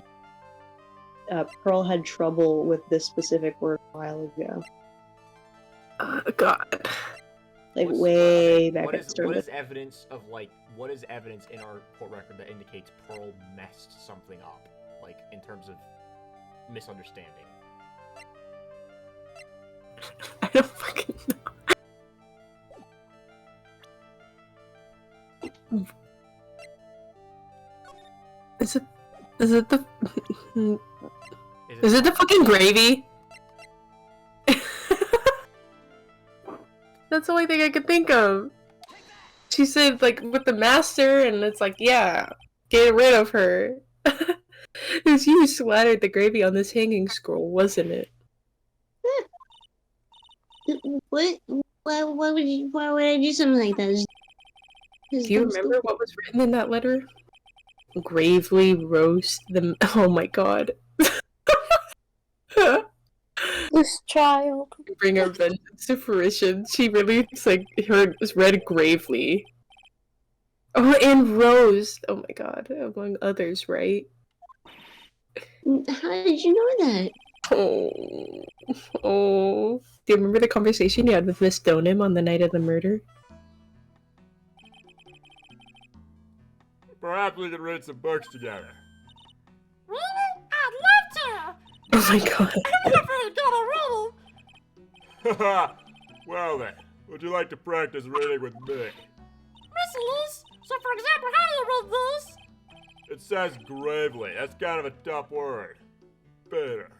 if Pearl had trouble with this specific word a while ago. God. Like What's- way back What at is evidence of what is evidence in our court record that indicates Pearl messed something up, like in terms of misunderstanding? I don't fucking know. Is it the is it the fucking gravy? That's the only thing I could think of. She said, like, with the master, and it's like, yeah, get rid of her. It was you who splattered the gravy on this hanging scroll, wasn't it? What? Why would I do something like that? Do you remember what was written in that letter? Gravely roast them. Oh my god. This child. Bring her vengeance to fruition. She really, it's like, her was read gravely. Oh, and roast. Oh my god. Among others, right? How did you know that? Oh. Do you remember the conversation you had with Miss Donim on the night of the murder? Perhaps we could read some books together. Really? I'd love to! Oh my god. I've never got a riddle! Well then, would you like to practice reading with me? Riddles? So for example, how do you read this? It says gravely. That's kind of a tough word. Better.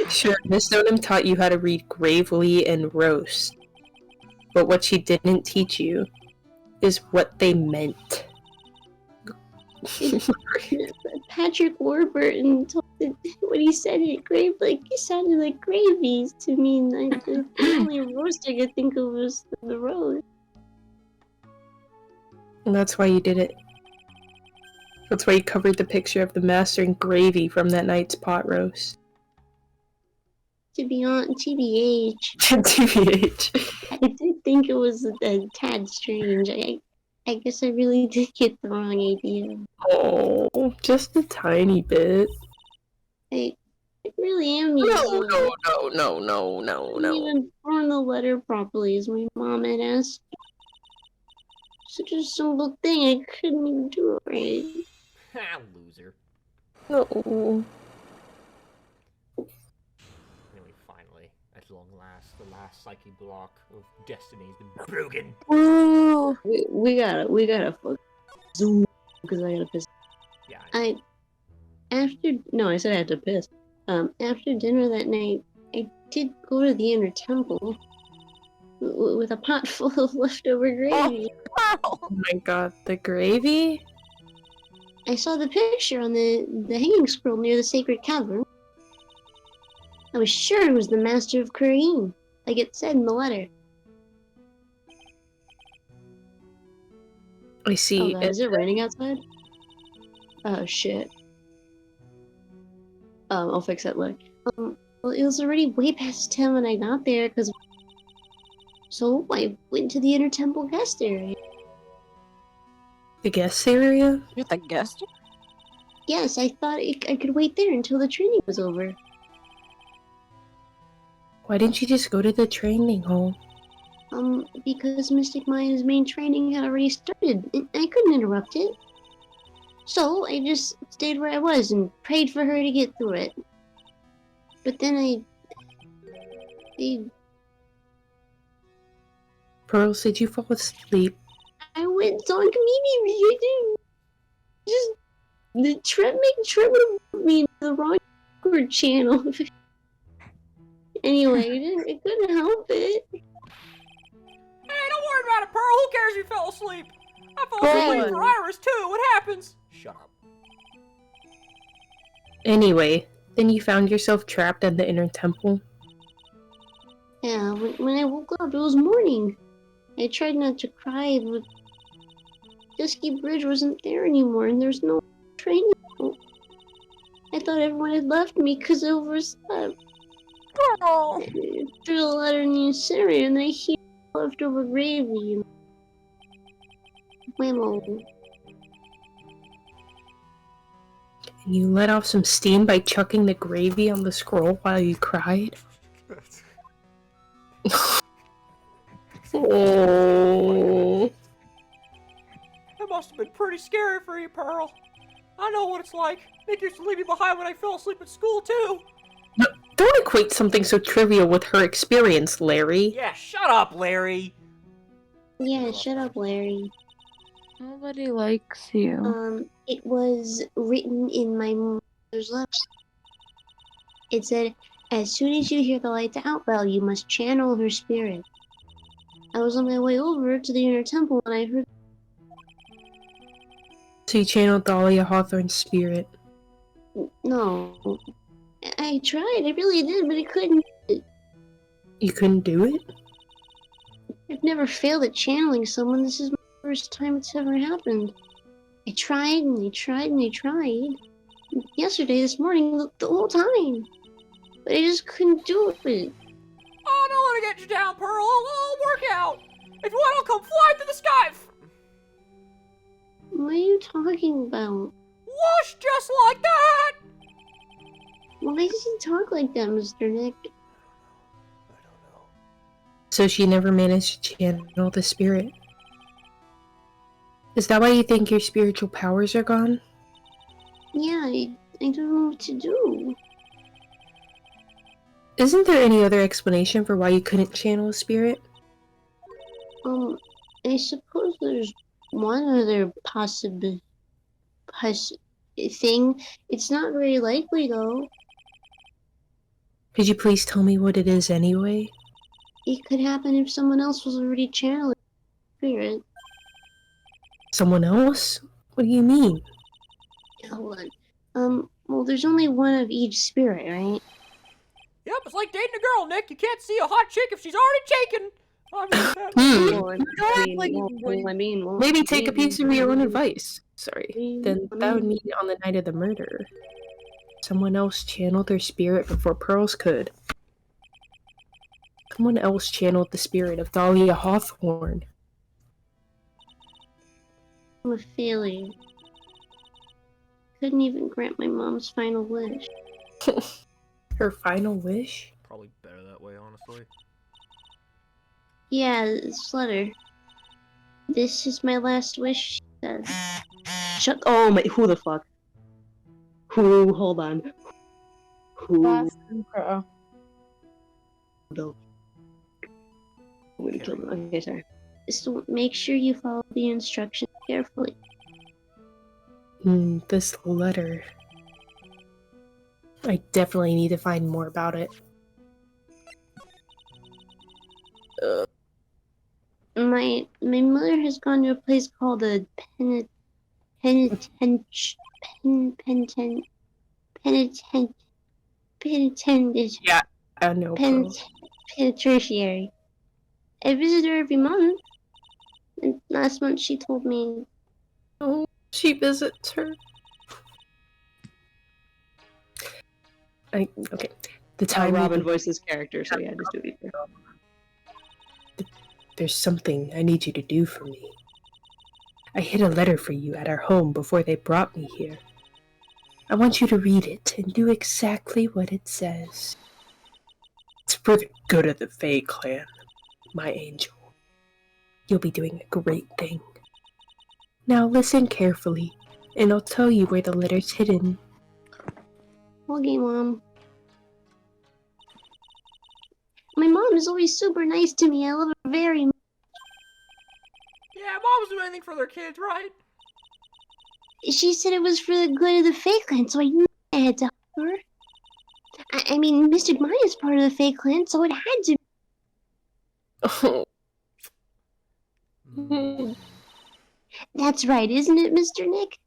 Sure, Miss Donim taught you how to read gravely and roast. But what she didn't teach you is what they meant. Patrick Warburton told it when he said it it sounded like gravies to me. And the only roast I could think of was the roast. And that's why you did it. That's why you covered the picture of the master in gravy from that night's pot roast. To be honest, TBH, TBH. I did think it was a tad strange. I guess I really did get the wrong idea. Oh, just a tiny bit. I really am. No. I didn't even form the letter properly, as my mom had asked. Such a simple thing, I couldn't even do it right. Ha, loser. No. Anyway, finally, at long last, the last psyche block of destiny has been broken. Ooh. We gotta fuck zoom because I gotta piss. Yeah. I said I had to piss. After dinner that night, I did go to the inner temple with a pot full of leftover gravy. Oh my god, the gravy? I saw the picture on the hanging scroll near the sacred cavern. I was sure it was the Master of Korean, like it said in the letter. I Oh see. god, is it raining outside? Oh shit. I'll fix that later. Well, it was already way past 10 when I got there, so I went to the inner temple guest area. The guest area? You're the guest? Yes, I thought I could wait there until the training was over. Why didn't you just go to the training hall? Because Mystic Maya's main training had already started, and I couldn't interrupt it. So I just stayed where I was and prayed for her to get through it. But then Pearls, did you fall asleep? I went on immediately. Just the trip would have put me in the wrong channel. Anyway, I couldn't help it. Hey, don't worry about it, Pearl. Who cares if you fell asleep? I fell asleep for Iris, too. What happens? Shut up. Anyway, then you found yourself trapped at the inner temple? Yeah, when I woke up, it was morning. I tried not to cry, but Dusky Bridge wasn't there anymore, and there's no training. I thought everyone had left me because I overslept. Oh. I threw the letter in the incinerator, and I hear leftover gravy. And well, And you let off some steam by chucking the gravy on the scroll while you cried? Oh. That must have been pretty scary for you, Pearl. I know what it's like. Nick used to leave me behind when I fell asleep at school, too. No, don't equate something so trivial with her experience, Larry. Yeah, shut up, Larry. yeah, shut up, Larry. Nobody likes you. It was written in my mother's letter. It said, as soon as you hear the light's outbell, you must channel her spirit. I was on my way over to the inner temple when I heard. So you channeled Dahlia Hawthorne's spirit. No. I tried, I really did, but I couldn't. You couldn't do it? I've never failed at channeling someone. This is my first time it's ever happened. I tried and I tried and I tried. Yesterday, this morning, the whole time. But I just couldn't do it. Oh, don't let it get you down, Pearl. I'll work out. If you want, I'll come fly through the sky. What are you talking about? Whoosh, just like that. Why does he talk like that, Mr. Nick? So she never managed to channel the spirit. Is that why you think your spiritual powers are gone? Yeah, I don't know what to do. Isn't there any other explanation for why you couldn't channel a spirit? I suppose there's one other possible thing. It's not very likely, though. Could you please tell me what it is anyway? It could happen if someone else was already channeling spirit. Someone else? What do you mean? Hold on. Well, there's only one of each spirit, right? Yep, it's like dating a girl, Nick. You can't see a hot chick if she's already taken. Maybe take a piece of your own advice. Sorry. Then that would mean on the night of the murder, someone else channeled their spirit before Pearls could. Someone else channeled the spirit of Dahlia Hawthorne. I'm a failure. Couldn't even grant my mom's final wish. Her final wish? Probably better that way, honestly. Yeah, this letter. This is my last wish, she says. Shut. Oh my. Who the fuck? Who? Hold on. Who? Boston Crow. No. I'm gonna kill them. Okay, sorry. So make sure you follow the instructions carefully. This letter. I definitely need to find more about it. My mother has gone to a place called a penitent Yeah, I know, Pearl. penitentiary. I visit her every month. And last month she told me, Oh, she visits her. Okay. The time Robin voiced this character, so yeah, just do it. There's something I need you to do for me. I hid a letter for you at our home before they brought me here. I want you to read it and do exactly what it says. It's for the good of the FEY clan, my angel. You'll be doing a great thing. Now listen carefully, and I'll tell you where the letter's hidden. okay, Mom. My mom is always super nice to me. I love her very much. Yeah, moms do anything for their kids, right? She said it was for the good of the FEY clan, so I knew I had to help her. I mean, Mystic Maya is part of the FEY clan, so it had to. Oh. That's right, isn't it, Mr. Nick?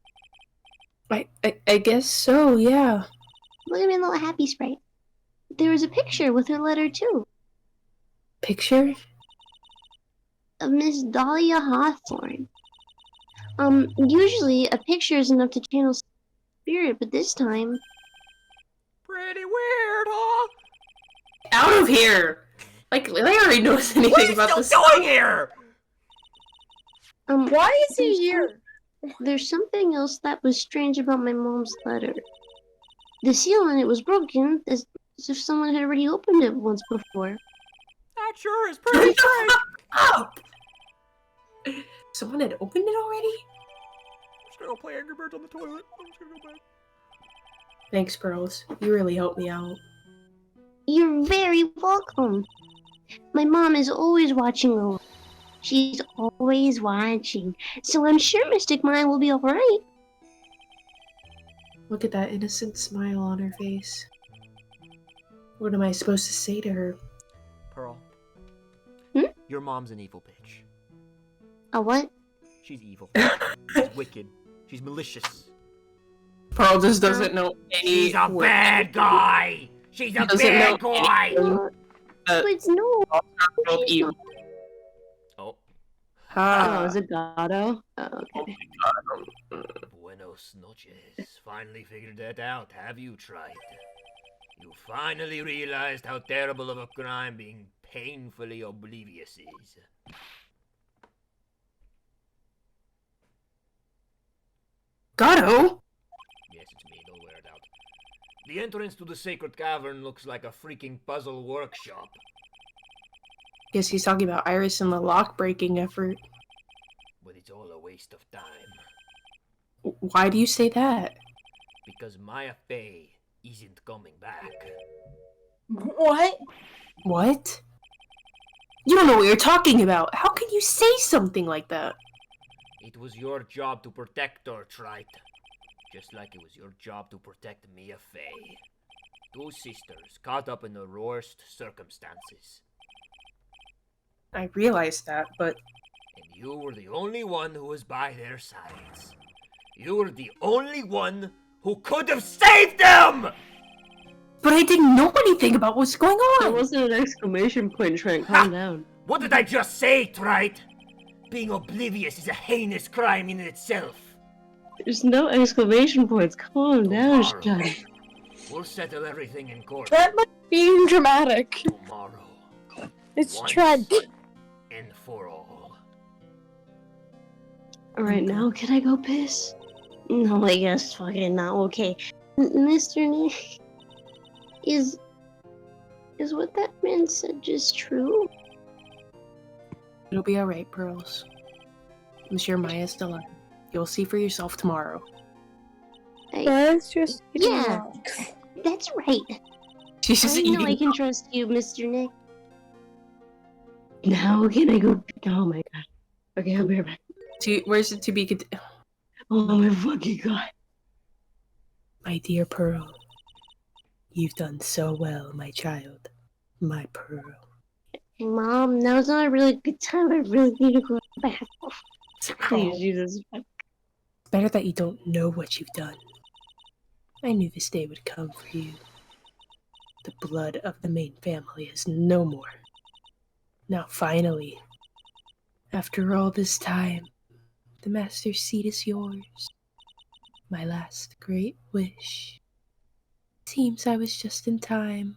I guess so, yeah. Look at my little happy sprite. There was a picture with her letter, too. Picture? Of Miss Dahlia Hawthorne. Usually a picture is enough to channel spirit, but this time... Pretty weird, huh? Out of here! Like, Larry knows anything What are you about still this. doing here? Why is he here? There's something else that was strange about my mom's letter. The seal on it was broken, as if someone had already opened it once before. That sure is pretty strange. Up! Someone had opened it already? I'm just gonna go play Angry Birds on the toilet. I'm just gonna go back. Thanks, Pearls. You really helped me out. You're very welcome. My mom is always watching over. She's always watching, so I'm sure Mystic Maya will be alright. Look at that innocent smile on her face. What am I supposed to say to her? Pearl. Hmm? Your mom's an evil bitch. A what? She's evil. She's wicked. She's malicious. Pearl just doesn't know any. She's a bad guy! She's a bad guy! But no. Evil. Oh. Oh, is it Gato? Oh, okay. Buenos noches. Finally figured that out, have you, Tried? You finally realized how terrible of a crime being painfully oblivious is. Gato? Yes, it's me, don't wear it out. The entrance to the sacred cavern looks like a freaking puzzle workshop. Guess he's talking about Iris and the lock-breaking effort. But it's all a waste of time. Why do you say that? Because Maya FEY isn't coming back. What? What? You don't know what you're talking about. How can you say something like that? It was your job to protect her, Trite. Just like it was your job to protect Mia FEY. Two sisters caught up in the worst circumstances. I realized that, but... And you were the only one who was by their sides. You were the only one who could have saved them! But I didn't know anything about what's going There on! wasn't an exclamation point, Trent. Calm down. What did I just say, Trite? Being oblivious is a heinous crime in itself. There's no exclamation points. Calm down, Tomorrow. Johnny. We'll settle everything in court That might be dramatic. tomorrow. It's Once Trent. and for all. Alright, now can I go piss? No, I guess fucking not. Okay. Mr. Nick, is what that man said just true? It'll be alright, Pearls. Monsieur Maya's still alive. You'll see for yourself tomorrow. That's just Yeah. That's right. She's just I know I eating. can trust you, Mr. Nick. Now can I go? Oh my god. Okay, I'll be right back. Where's it to be? Oh my fucking god. My dear Pearl. You've done so well, my child. My pearl. Mom, now's not a really good time. I really need to go to the bathroom. Please, Oh. Jesus. It's better that you don't know what you've done. I knew this day would come for you. The blood of the main family is no more. Now finally, after all this time, the master's seat is yours. My last great wish. Seems I was just in time.